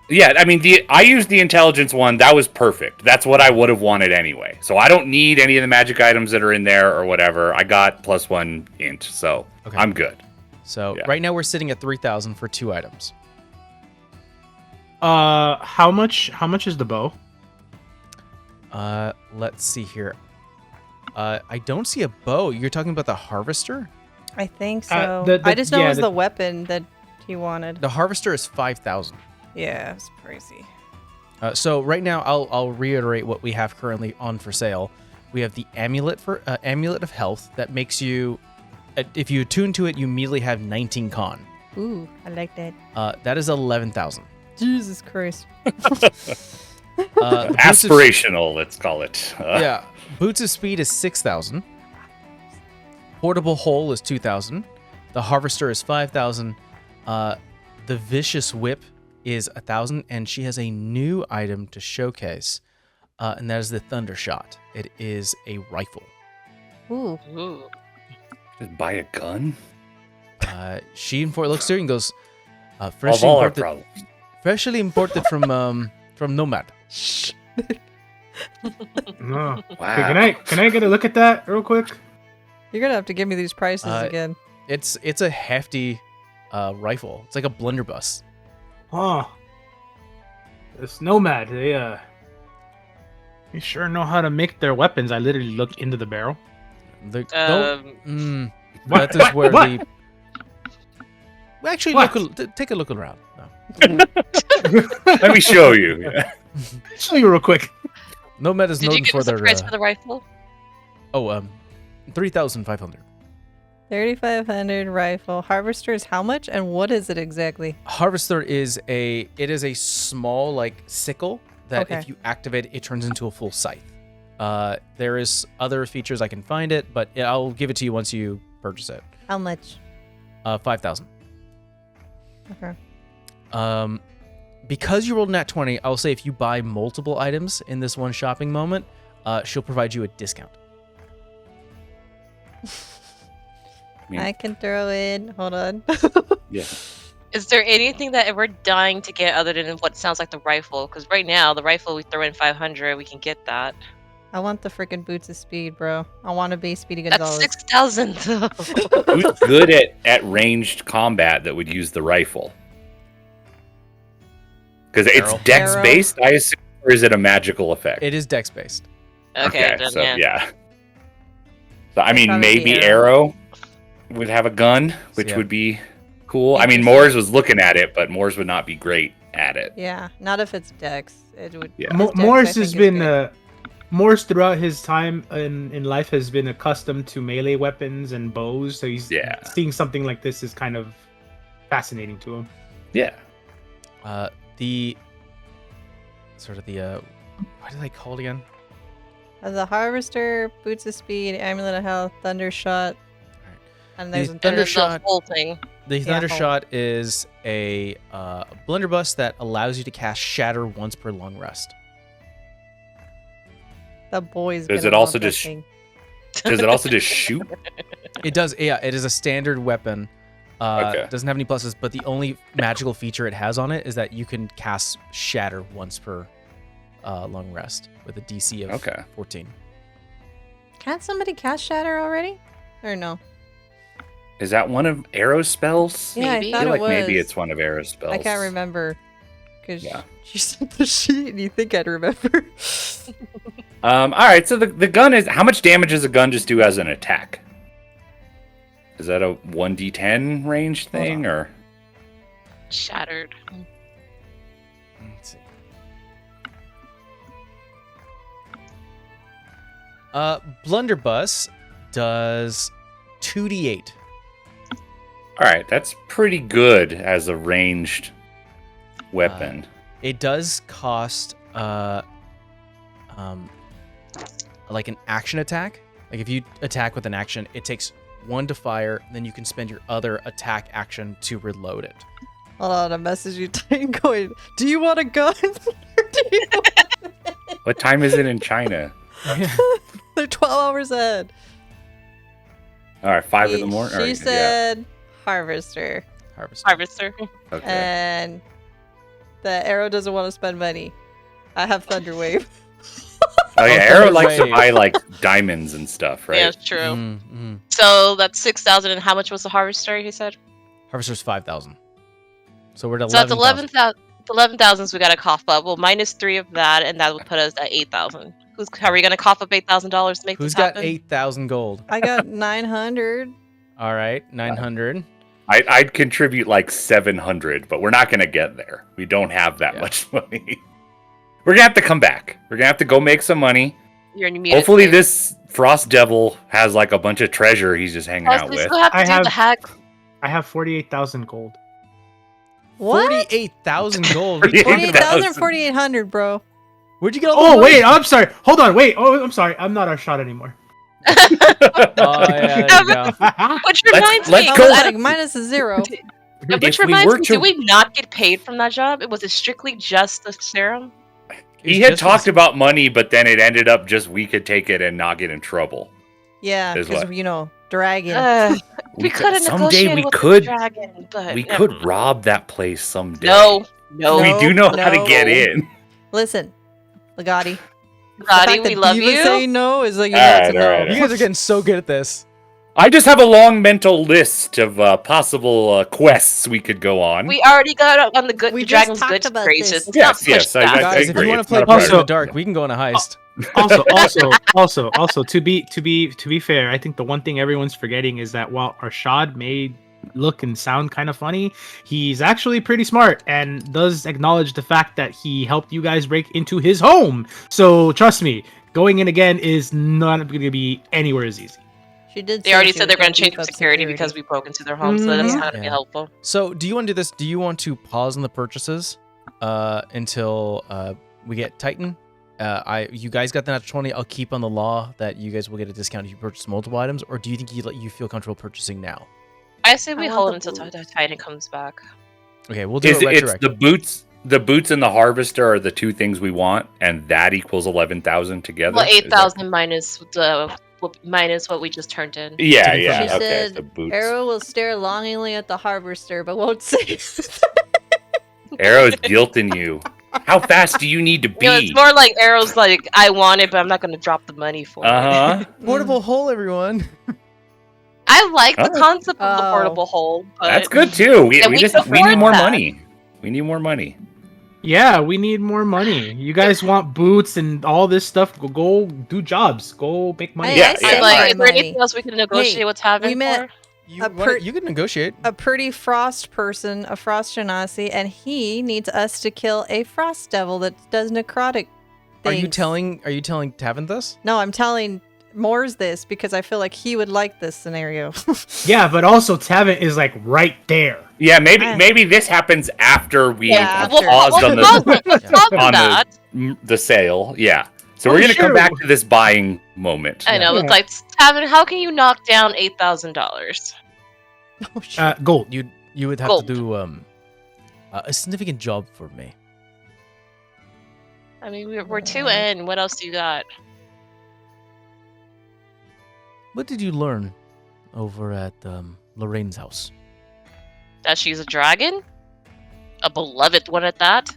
Yeah, I mean, I used the intelligence one. That was perfect. That's what I would have wanted anyway. So I don't need any of the magic items that are in there or whatever. I got +1 int, so Okay. I'm good. So Yeah. right now we're sitting at 3,000 for 2 items. How much is the bow? Let's see here. I don't see a bow. You're talking about the harvester? I think so. the- I just know yeah, it was the- the weapon that he wanted. The harvester is 5,000. Yeah, it's crazy. So right now, I'll reiterate what we have currently on for sale. We have the amulet amulet of health that makes you, if you attune to it, you immediately have 19 con. Ooh, I like that. That is 11,000. Jesus Christ. Aspirational, let's call it. Yeah, boots of speed is 6,000. Portable hole is 2,000. The harvester is 5,000. The vicious whip is 1,000, and she has a new item to showcase, and that is the thunder shot. It is a rifle. Ooh. Ooh. Just buy a gun? She looks through and goes, Of freshly all our imported, problems. freshly imported from Nomad. No. Wow. Okay, can I get a look at that real quick? You're gonna have to give me these prices Uh, again. It's a hefty rifle. It's like a blunderbuss. Huh. This Nomad, they sure know how to make their weapons. I literally looked into the barrel. The, What? that is where What? the. Well, actually, What? take a look around. No. Let me show you. Show you real quick. Nomad is Did you known give for us the their. price for the rifle? 3,500. 3,500 rifle. Harvester is how much, and what is it exactly? Harvester is a small like sickle that Okay. if you activate it turns into a full scythe. There is other features I can find it, but I'll give it to you once you purchase it. How much? 5,000. Okay. Because you rolled nat 20, I'll say if you buy multiple items in this one shopping moment, she'll provide you a discount. Yeah. I can throw in. Hold on. Yeah. Is there anything that we're dying to get other than what sounds like the rifle? Because right now, the rifle, we throw in 500, we can get that. I want the freaking boots of speed, bro. I want to be Speedy That's Gonzalez. 6,000. Who's good at ranged combat that would use the rifle? Because it's Arrow. dex based, I assume, or is it a magical effect? It is dex based. Okay, then, so yeah. So I mean, probably be maybe arrow. arrow would have a gun, which Yeah. would be cool. I mean, Moors was looking at it, but Moors would not be great at it. Yeah, not if it's Dex. It would. Yeah. his Dex, I Morris think, has is been good. Morris throughout his time in life has been accustomed to melee weapons and bows, so he's seeing something like this is kind of fascinating to him. Yeah. The sort of the What are they called again? The Harvester, Boots of Speed, Amulet of Health, Thundershot, and there's The a And then Thundershot- the whole thing. The Yeah, Thundershot is a blunderbuss that allows you to cast Shatter once per long rest. The boys. Does gonna it also want that just- thing. Does it also just shoot? It does, yeah. It is a standard weapon. Okay. Doesn't have any pluses, but the only magical feature it has on it is that you can cast Shatter once per long rest with a DC of 14. Can't somebody cast Shatter already? Or no? Is that one of Arrow's spells? Yeah, Maybe. I I thought feel like it was. maybe it's one of Arrow's spells. I can't remember. Because Yeah. she sent the sheet and you think I'd remember. All right, so the gun is... How much damage does a gun just do as an attack? Is that a 1d10 range thing, or... Shattered. Let's see. Blunderbuss does 2d8. All right, that's pretty good as a ranged weapon. It does cost like an action attack. Like if you attack with an action, it takes 1 to fire, then you can spend your other attack action to reload it. Hold on, a message you type going, do you want a gun? Or do you want-" What time is it in China? They're 12 hours ahead. All right, 5 in the morning. She said Harvester. Harvest. Harvester. Okay. And the arrow doesn't want to spend money. I have Thunderwave. Oh yeah, Oh, Arrow likes to Wave. buy like diamonds and stuff, right? Yeah, it's true. Mm-hmm. So that's 6,000. And how much was the harvester? He said. Harvester's 5,000. So we're at So that's 11,000. 11,000. We got to cough up. Well, minus 3 of that, and that would put us at 8,000. How are we gonna cough up $8,000 to make Who's this got happen? 8,000 gold? I got 900. All right, 900. I'd contribute like 700, but we're not gonna get there. We don't have that Yeah. much money. We're gonna have to come back. We're gonna have to go make some money. You're muted. Hopefully, this Frost Devil has like a bunch of treasure he's just hanging out We with. still have to I do have- the hack. I have 48,000 gold. What? 48,000 gold. 48,000, 4,800, bro. Where'd you get all the Oh, money? wait, I'm sorry. Hold on, wait. Oh, I'm sorry. I'm not our shot anymore. Oh, yeah, there you go. Which reminds let's me, go- Like minus a 0. which If we reminds were me, to- did we not get paid from that job? Was it strictly just the serum? He had talked about money, but then it ended up just we could take it and not get in trouble. Yeah, Is because, what? you know, dragon. We could have someday negotiated we with could the dragon, but we could rob that place someday. No, we do know how to no. get in. Listen, Legati. Gotti, we love you. Saying no is like you All have right, to know. all right. You guys are getting so good at this. I just have a long mental list of possible quests we could go on. We already got on the good, We the just dragon's talked good about graces. this. Let's not Yes, push yes, that. Guys, if agree. you want to It's play not a Blades in the priority. Dark, we can go on a heist. Also, to be fair, I think the one thing everyone's forgetting is that while Arshad may look and sound kind of funny, he's actually pretty smart and does acknowledge the fact that he helped you guys break into his home. So trust me, going in again is not going to be anywhere as easy. She did. They say already she said was they're going gonna to change beef up security because we broke into their home, so that's not going to be Yeah. helpful. So, do you want to do this? Do you want to pause on the purchases until we get Titan? You guys got the natural 20. I'll keep on the law that you guys will get a discount if you purchase multiple items, or do you think you feel comfortable purchasing now? I say we I want hold the until boots. Titan comes back. Okay, we'll do It's it retroactive. the boots. The boots and the harvester are the two things we want, and that equals 11,000 together. Well, Is that- 8,000 minus what we just turned in. Yeah, To be yeah. She Okay, said so boots. Arrow will stare longingly at the harvester, but won't say. Arrow's guilting you. How fast do you need to be? You know, it's more like Arrow's like, I want it, but I'm not going to drop the money for it. Uh huh. Portable hole, everyone. I like the Oh. concept of the Oh. portable hole. But That's good too. We, Yeah, we we just can we need afford more that. money. We need more money. Yeah, we need more money. You guys want boots and all this stuff? Go do jobs. Go make money. Hey, Yeah, I yeah. said I'm like, my is there anything money. else we can negotiate Hey, with Tavern we met- for? You can negotiate. A pretty frost person, a frost genasi, and he needs us to kill a frost devil that does necrotic Are things. you telling Tavin this? No, I'm telling Moors this because I feel like he would like this scenario. Yeah, but also Tavin is like right there. Yeah, maybe this happens after we have after. paused on that. the sale. Yeah. So Oh, we're gonna come sure. back to this buying moment. I know. Yeah. It's like, Tavin, how can you knock down $8,000? Oh shit. Gold. You would have Gold. to do a significant job for me. I mean, we're 2 in. What else do you got? What did you learn over at Lorraine's house? That she's a dragon? A beloved one at that?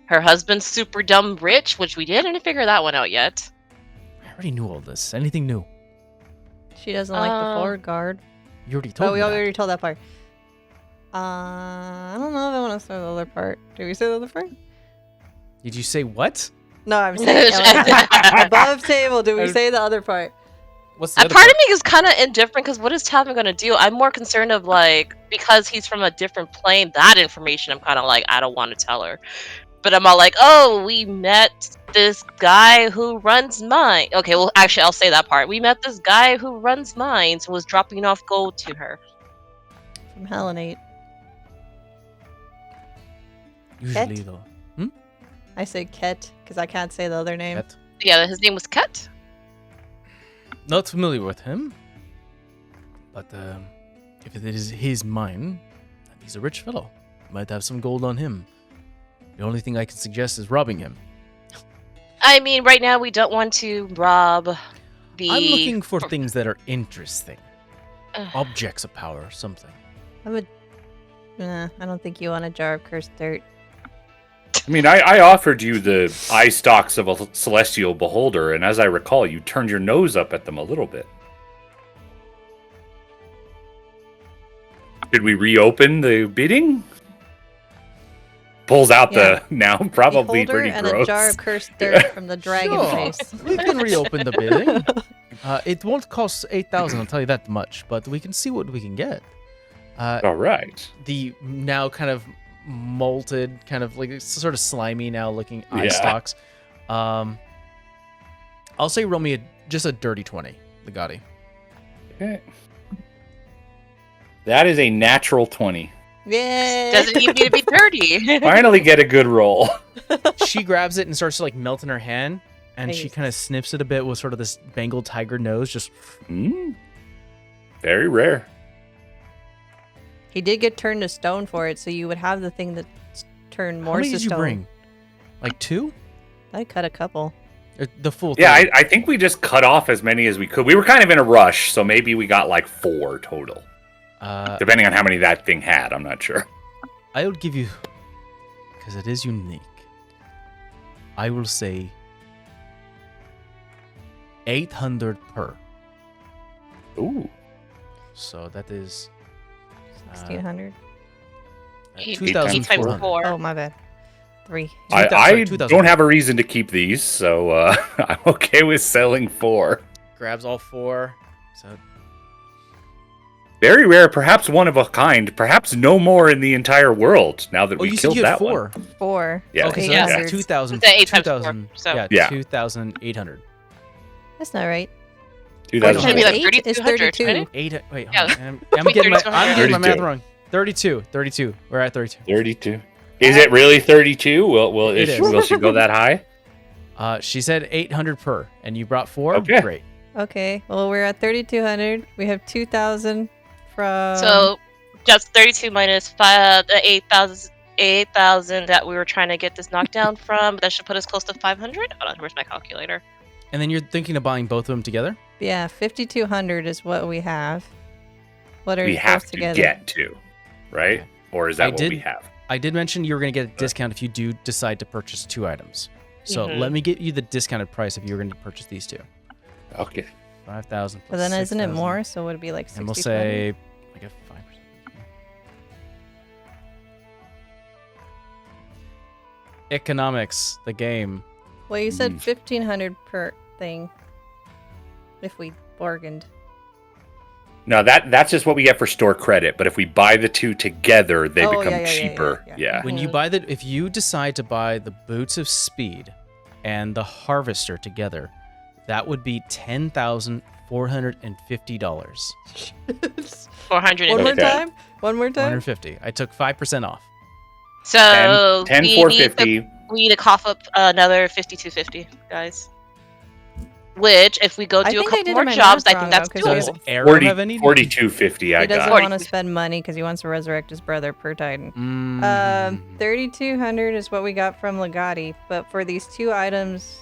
Her husband's super dumb rich, which we didn't figure that one out yet. I already knew all this. Anything new? She doesn't like the forward guard. You already told Oh, we me that. already told that part. I don't know if I want to say the other part. Did we say the other part? Did you say what? No, I'm saying above table. Did we say the other part? What's the A other part of me is kind of indifferent because what is Tavin going to do? I'm more concerned of like, because he's from a different plane, that information I'm kind of like, I don't want to tell her. But I'm all like, oh, we met this guy who runs mine. Okay, well, actually, I'll say that part. We met this guy who runs mines and was dropping off gold to her. From Helenate. Usually Ket? though. I say Ket because I can't say the other name. Ket? Yeah, his name was Ket. Not familiar with him, but if it is his mine, then he's a rich fellow. Might have some gold on him. The only thing I can suggest is robbing him. I mean, right now we don't want to rob the. I'm looking for things that are interesting. Ugh. Objects of power or something. Nah, I don't think you want a jar of cursed dirt. I mean, I offered you the eye stalks of a celestial beholder, and as I recall, you turned your nose up at them a little bit. Did we reopen the bidding? Pulls out Yeah. the now probably Beholder pretty and gross. a jar of cursed dirt from the dragon Sure. face. We can reopen the bidding. It won't cost 8,000, I'll tell you that much, but we can see what we can get. All right. The now kind of molted, kind of like sort of slimy now looking eye Yeah. stalks. I'll say roll me just a dirty 20, Legati. Okay. That is a natural 20. Yeah. Doesn't even need to be dirty. Finally get a good roll. She grabs it and starts to like melt in her hand, and she Nice. kind of sniffs it a bit with sort of this Bengal tiger nose, just Very rare. He did get turned to stone for it, so you would have the thing that turned how more many to did you stone. bring? Like 2? I cut a couple. The full Yeah, 30? I think we just cut off as many as we could. We were kind of in a rush, so maybe we got like 4 total. Depending on how many that thing had, I'm not sure. I would give you, because it is unique, I will say 800 per. Ooh. So that is 1600. 2,400. 8 times 4. Oh, my bad. 3. I 2,000. don't have a reason to keep these, so I'm okay with selling 4. Grabs all 4. So Very rare, perhaps one of a kind, perhaps no more in the entire world. Now that we you said killed you had that 4. 4. Yeah. Okay, so Yeah. that's 2,000. It's 8 times 2,000. 4, so- Yeah, Yeah. 2,800. That's not right. 2000. Should be like 8 is 3,200, 32. shouldn't 8. Wait, Yeah, hold on. I'm getting my 32. math wrong. 32. 32. We're at 32. 32. Is it really 32? Will It is. will she go that high? She said 800 per, and you brought 4. Okay. Great. Okay, well, we're at 3,200. We have 2,000 from. So just 32 minus 5, the 8,000 that we were trying to get this knockdown from. That should put us close to 500. Hold on, where's my calculator? And then you're thinking of buying both of them together? Yeah, 5,200 is what we have. What are We you have both to together? get to, right? Or is that I what did- we have? I did mention you were going to get a discount if you do decide to purchase 2 items. So Mhm. let me get you the discounted price if you were going to purchase these 2. Okay. 5,000. But then isn't it 6,000. more? So would it be like 6,200? And we'll say like a 5%. Economics, the game. Well, you said Mm. 1,500 per thing. If we bargained. No, that's just what we get for store credit. But if we buy the 2 together, they Oh, become yeah, yeah, yeah, cheaper. yeah, Yeah. When you buy if you decide to buy the Boots of Speed and the Harvester together, That would be $10,450. $400. More Okay. time. One more time. 150. I took 5% off. So 10 we 450. need to cough up another 5250, guys. Which, if we go I do a think I couple did more my jobs, math I wrong, think that's though, 'cause we Does doable. have- Arrow have any? 4250 I He doesn't got. want to spend money because he wants to resurrect his brother per Titan. 3,200 is what we got from Legati, but for these two items,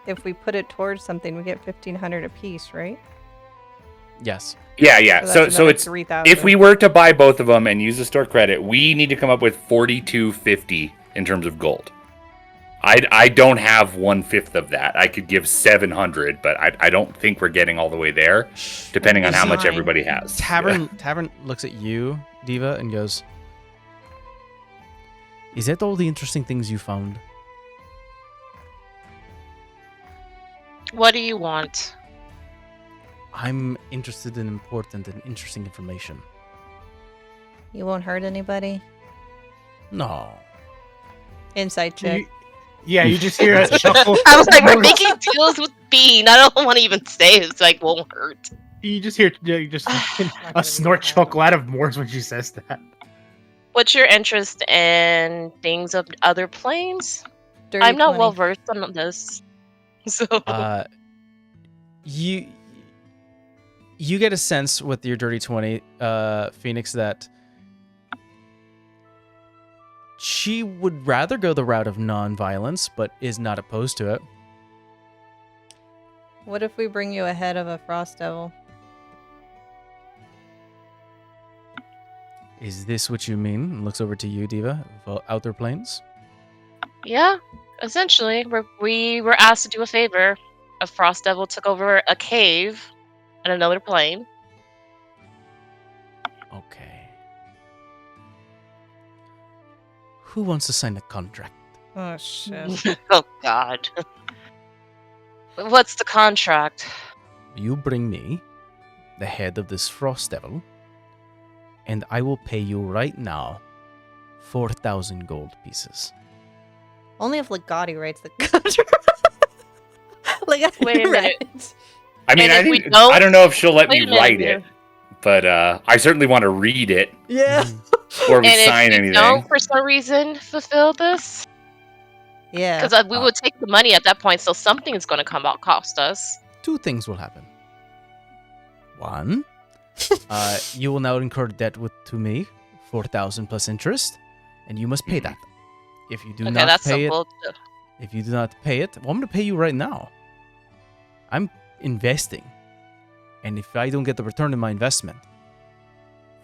if we put it towards something, we get 1,500 apiece, right? Yes. Yeah, yeah. that's So another it's 3,000. if we were to buy both of them and use the store credit, we need to come up with 4250 in terms of gold. I don't have 1/5 of that. I could give 700, but I don't think we're getting all the way there, depending on how much Fine. everybody has. Tavern looks at you, Diva, and goes, "Is that all the interesting things you found?" What do you want? I'm interested in important and interesting information. You won't hurt anybody. No. Insight check. You just hear a shuffle. I was like, we're making deals with Bean. I don't want to even say it's like won't hurt. You just hear a snort chuckle out of Morse when she says that. What's your interest in things of other planes? Dirty I'm not 20. well versed on this, so You get a sense with your dirty 20, Phoenix, that she would rather go the route of non-violence, but is not opposed to it. What if we bring you ahead of a Frost Devil? Is this what you mean? And looks over to you, Diva, of Outer Planes. yeah. Essentially, we were asked to do a favor. A Frost Devil took over a cave on another plane. Okay. Who wants to sign the contract? Oh shit. Oh God. What's the contract? You bring me the head of this Frost Devil, and I will pay you right now 4,000 gold pieces. Only if Legati writes the contract. Legati Wait a minute. writes. I mean, And I if we think don't- I don't know if she'll let Wait me a minute write here. it, but I certainly want to read it Yeah. before we And sign if we anything. don't, for some reason, fulfill this, Yeah. because we would take the money at that point, so something is going to come out cost us. Two things will happen. One, you will now incur debt to me, 4,000 plus interest, and you must pay that. If you do Okay, not that's pay simple. it, if you do not pay it, well, I'm going to pay you right now. I'm investing, and if I don't get the return on my investment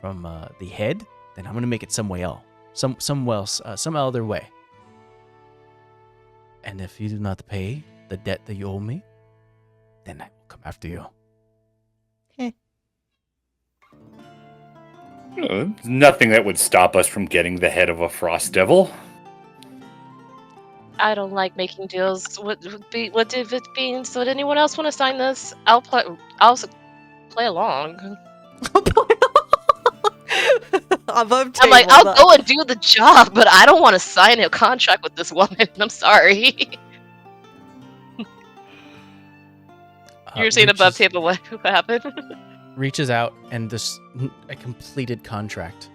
from the head, then I'm going to make it some way else, some other way. And if you do not pay the debt that you owe me, then I will come after you. There's nothing that would stop us from getting the head of a Frost Devil. I don't like making deals. What if it means? So, would anyone else want to sign this? I'll also play along. Above I'm like, table, I'll though. go and do the job, but I don't want to sign a contract with this woman. I'm sorry. You're saying above table. What happened? Reaches out and this a completed contract.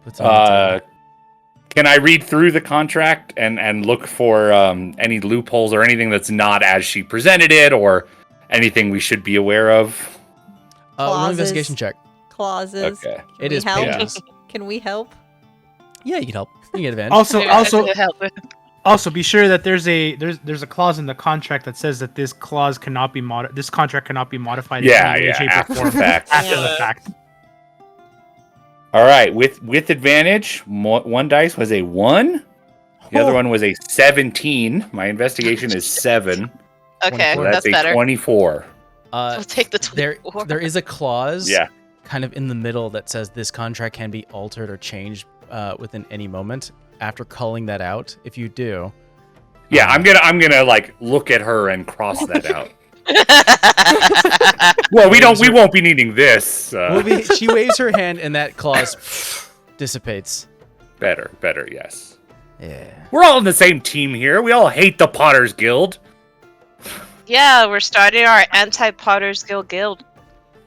Puts it on the table. Can I read through the contract and look for any loopholes or anything that's not as she presented it, or anything we should be aware of? Roll an Clauses. investigation check. Clauses. Okay. Can It we is help? pages. Can we help? Yeah, you can help. You can get advantage. Also be sure that there's a clause in the contract that says that this clause cannot be this contract cannot be modified in Yeah, any way, yeah, shape, or after form the fact. after the Yeah. fact. All right, with advantage, one dice was a 1. The other one was a 17. My investigation is 7. Okay, So that's that's a better. 24. We'll take the there 24. there is a clause Yeah. kind of in the middle that says this contract can be altered or changed within any moment. After calling that out, if you do, Yeah, I'm gonna like look at her and cross that out. Well, we won't be needing this. she waves her hand and that clause dissipates. Better, yes. Yeah. We're all in the same team here. We all hate the Potter's Guild. Yeah, we're starting our anti-Potter's Guild.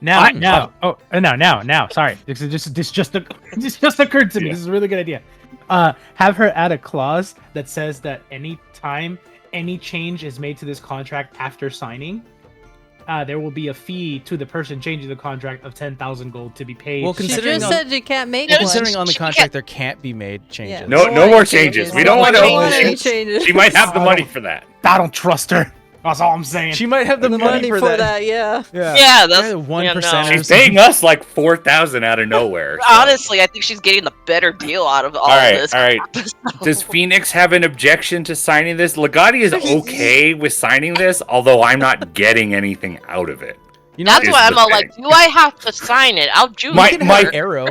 Now, What? now. Sorry, this just occurred to me. This is a really good idea. Have her add a clause that says that any time any change is made to this contract after signing, there will be a fee to the person changing the contract of 10,000 gold to be paid. Well, She considering just on- said you can't make Well, one. Considering on the She contract, can't- there can't be made changes. Yeah. No Don't more want changes. We We don't don't want to. want any She, changes. she might have the Oh, money don't- for that. I don't trust her. That's all I'm saying. She might have the, the money for that. Yeah. Yeah, that's 1%. no. She's paying us like 4,000 out of nowhere. so. Honestly, I think she's getting the better deal out of all All right, of this. all right. Does Phoenix have an objection to signing this? Legati is okay with signing this, although I'm not getting anything out of it. You know, That's Is why I'm the all thing. like, do I have to sign it? I'll do My- you can my- have Arrow.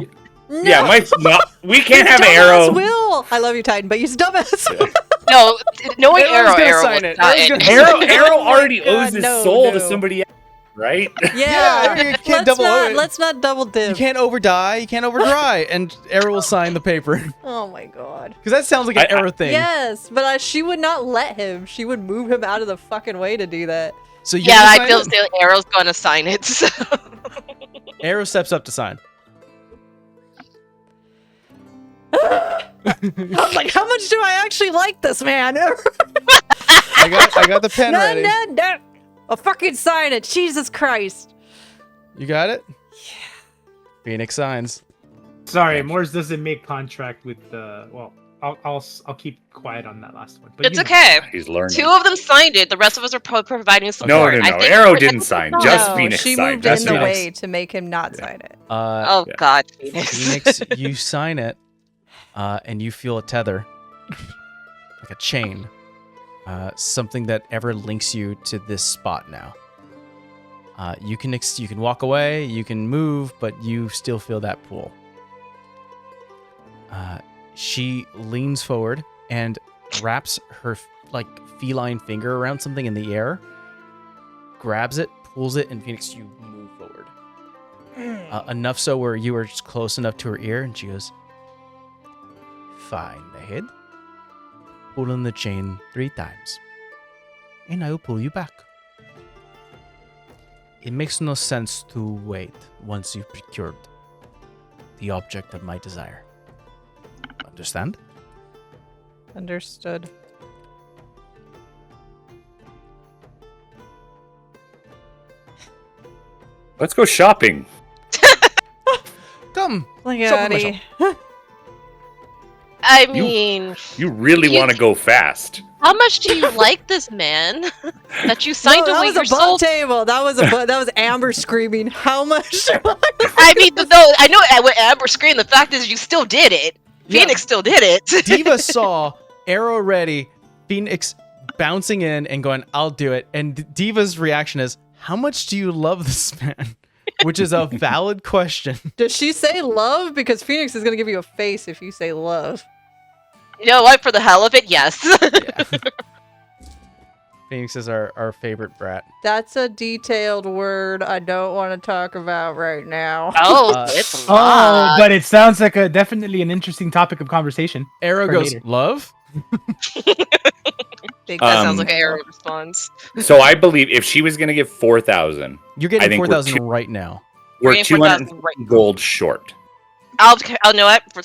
Yeah, we can't have Dumbass Arrow. Will. I love you, Titan, but he's dumbass. No, knowing Arrow's gonna Arrow sign was it. not Arrow's it. gonna- Arrow Oh my already God, owes his no, soul to no. somebody else, right? Yeah. you can't double it. Let's not double You dip. can't overdie, you can't overdry, and Arrow will sign the paper. Oh my god. Because that sounds like an I- Arrow thing. Yes, but she would not let him. She would move him out of the fucking way to do that. So you're Yeah, gonna I sign feel it? like Arrow's gonna sign it. So. Arrow steps up to sign. I'm like, how much do I actually like this man? I got the pen ready. No. I'll fucking sign it. Jesus Christ. You got it? Yeah. Phoenix signs. Sorry, Moors doesn't make contract with the. Well, I'll keep quiet on that last one. But It's you know. okay. He's learning. Two of them signed it. The rest of us are providing No, support. no, I no. think- Arrow didn't sign. Just no, Phoenix she signed. moved Just in the Phoenix. way to make him not sign it. Oh Yeah. God, Phoenix. Phoenix, you sign it, and you feel a tether, like a chain, something that ever links you to this spot now. You can walk away, you can move, but you still feel that pull. She leans forward and wraps her feline finger around something in the air, grabs it, pulls it, and Phoenix, you move forward. Enough so where you are just close enough to her ear, and she goes, "Find the head, pull on the chain 3 times, and I will pull you back. It makes no sense to wait once you've procured the object of my desire. Understand?" Understood. Let's go shopping. Come. Legati. I mean, You really You- want to go fast. how much do you like this man that you signed No, that away was your above soul? table. That was Amber screaming. How much? I mean, no, I know what Amber screamed. The fact is, you still did it. Yeah. Phoenix still did it. Diva saw Arrow ready, Phoenix bouncing in and going, "I'll do it." And Diva's reaction is, "How much do you love this man?" Which is a valid question. Does she say love? Because Phoenix is gonna give you a face if you say love. You know what? For the hell of it, yes. Yeah. Phoenix is our favorite brat. That's a detailed word I don't want to talk about right now. Oh, Uh, it's Oh, not. but it sounds like definitely an interesting topic of conversation. Arrow For goes, later. "Love?" Think that sounds Um, like an arrow response. So I believe if she was going to give 4,000, You're I getting think we're 4,000 two- right now. we're Getting 4,000 200 right now. gold short. I'll know what for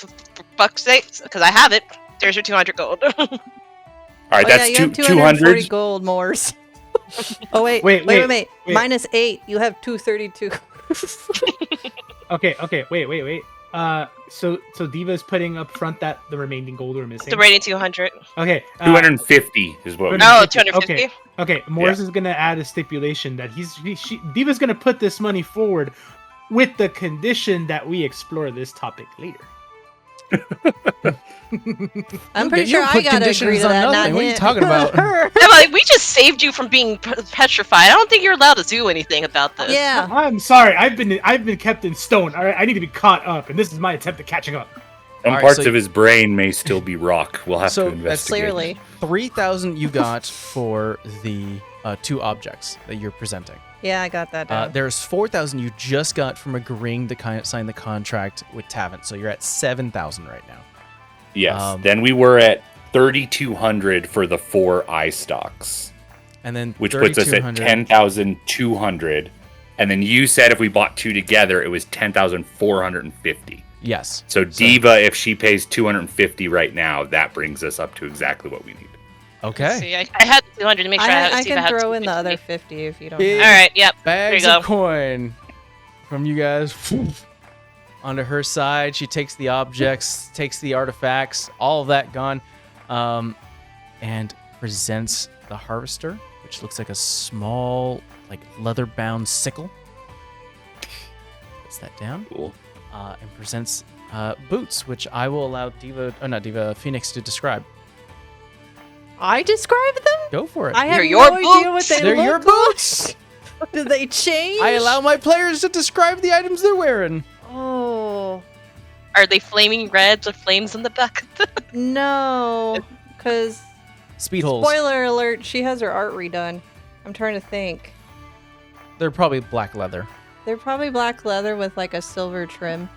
fuck's sake, because I have it. There's your 200 gold. All right, Oh, yeah, that's you have 240 200. gold, Moors. Oh wait, Wait. wait. -8. You have 232. Okay, wait. So Diva's putting up front that the remaining gold we're missing. The rating 200. Okay. 250 is what. No, Oh, 250. Okay, Morris is gonna add a stipulation that Diva's gonna put this money forward with the condition that we explore this topic later. I'm Okay, pretty you sure don't I put gotta agree conditions to on that. nothing. Not What are you him. talking about? I'm like, we just saved you from being petrified. I don't think you're allowed to do anything about this. Yeah. I'm sorry, I've been kept in stone. All right, I need to be caught up, and this is my attempt at catching up. Some All right, parts so- of his brain may still be rock. We'll have So to that's investigate. Clearly. 3,000 you got for the 2 objects that you're presenting. Yeah, I got that down. There's 4,000 you just got from agreeing to sign the contract with Tavant. So you're at 7,000 right now. Yes. Um, Then we were at 3,200 for the 4 eye stocks. And then which puts us at 3,200. 10,200. And then you said if we bought 2 together, it was 10,450. Yes. So Diva, if she pays 250 right now, that brings us up to exactly what we need. Okay. See, I had 200 to make sure I see if can had throw in the 250. other 50 if you don't. Big All right, yep. Bags There you of coin from you guys. Onto her side. She takes the objects, takes the artifacts, all of that gone, and presents the harvester, which looks like a small, like leather-bound sickle. Puts that down. Cool. And presents boots, which I will allow Phoenix to describe. I describe them? Go for it. I have They're your no idea what boots. they They're look your like. boots. Do they change? I allow my players to describe the items they're wearing. Oh Are they flaming reds with flames in the back? no, because Speed holes. spoiler alert, she has her art redone. I'm trying to think. They're probably black leather. They're probably black leather with like a silver trim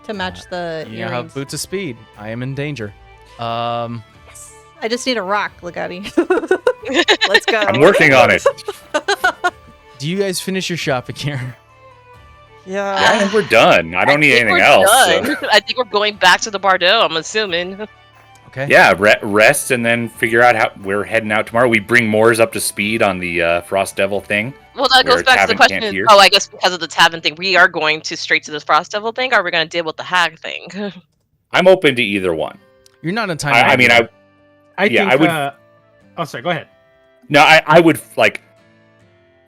to match the You now have earrings. boots of speed. I am in danger. I just need a rock, Legati. Let's go. I'm working on it. Do you guys finish your shopping here? Yeah, I think we're done. I don't need think anything we're else. done. So. I think we're going back to the Bordeaux, I'm assuming. Okay. Yeah, rest and then figure out how we're heading out tomorrow. We bring Moors up to speed on the Frost Devil thing. Well, that Where goes back to the Tavern question. can't hear. Oh, I guess because of the tavern thing, we are going to straight to the Frost Devil thing, or are we going to deal with the hag thing? I'm open to either one. You're not in time. I mean, I Yeah, think. I would- Oh, sorry. Go ahead. No, I would like.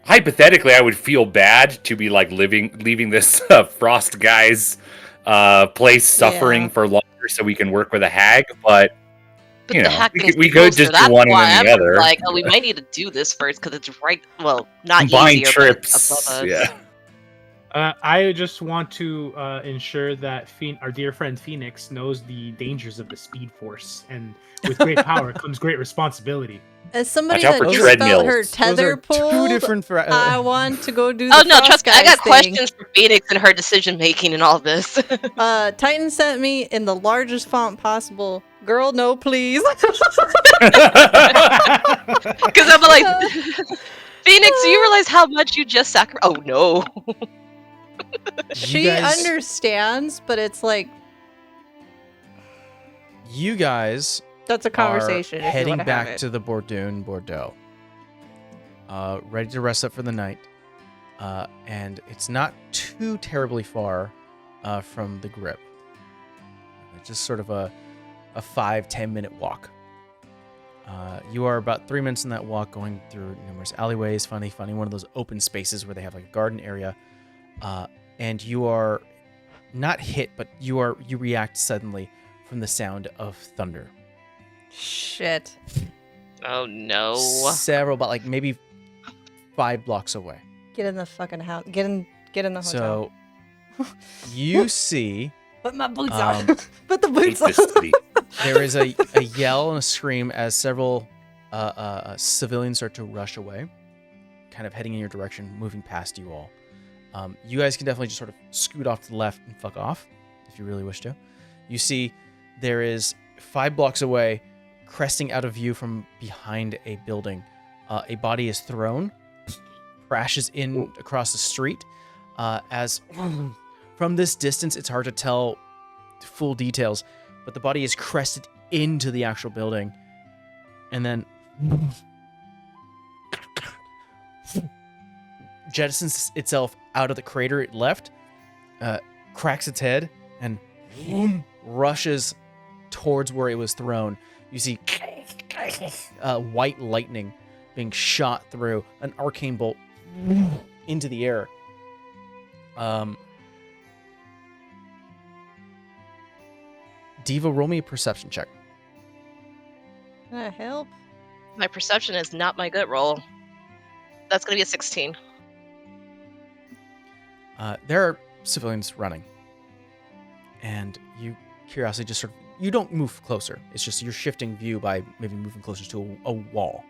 Hypothetically, I would feel bad to be like leaving this Frost guy's place suffering Yeah. for longer, so we can work with a hag. But But you the know, hag we thing's could- we could closer. just do That's one and why then the I'm other. Like, oh, we might need to do this first because it's right. Well, not combined easier, trips. but above us. Yeah. I just want to ensure that our dear friend Phoenix knows the dangers of the Speed Force, and with great power comes great responsibility. As somebody Watch out that for just felt her treadmills. tether Those are pulled, two different. I want to go do the Oh no, Frost trust me, I got Guys thing. questions for Phoenix and her decision making and all this. Titan sent me in the largest font possible. Girl, no, please. Because I'm like, Phoenix, do you realize how much you just sacrificed? Oh no. She understands, but it's like You guys that's a conversation. are if you heading wanna have back it. to the Bordeaux. Ready to rest up for the night. And it's not too terribly far from the grip. It's just sort of a 5-10 minute walk. You are about 3 minutes in that walk, going through numerous alleyways, funny, one of those open spaces where they have like a garden area. And you are not hit, but you react suddenly from the sound of thunder. Shit. Oh no. Several, but like maybe 5 blocks away. Get in the fucking house. Get in the hotel. So you see Put my boots um, on. Put the boots on. Hate this city. there is a yell and a scream as several civilians start to rush away, kind of heading in your direction, moving past you all. You guys can definitely just sort of scoot off to the left and fuck off if you really wish to. You see there is 5 blocks away, cresting out of view from behind a building. A body is thrown, crashes in across the street. As from this distance, it's hard to tell full details, but the body is crested into the actual building, and then jettisons itself out of the crater it left, cracks its head, and rushes towards where it was thrown. You see white lightning being shot through, an arcane bolt into the air. Diva, roll me a perception check. Can I help? My perception is not my good roll. That's gonna be a 16. There are civilians running, and you curiosity just sort of, you don't move closer. It's just you're shifting view by maybe moving closer to a wall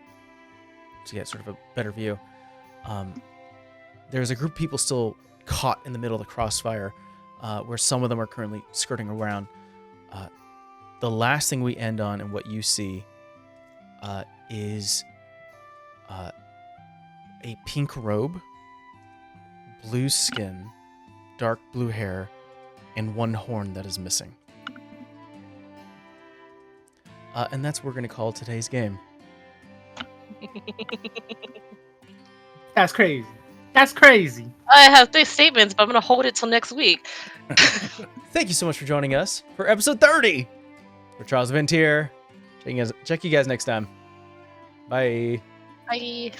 to get sort of a better view. There's a group of people still caught in the middle of the crossfire, where some of them are currently skirting around. The last thing we end on and what you see is a pink robe, blue skin, dark blue hair, and one horn that is missing. And that's what we're going to call today's game. That's crazy. That's crazy. I have 3 statements, but I'm gonna hold it till next week. Thank you so much for joining us for episode 30. For Charles VinTear. Check you guys next time. Bye. Bye.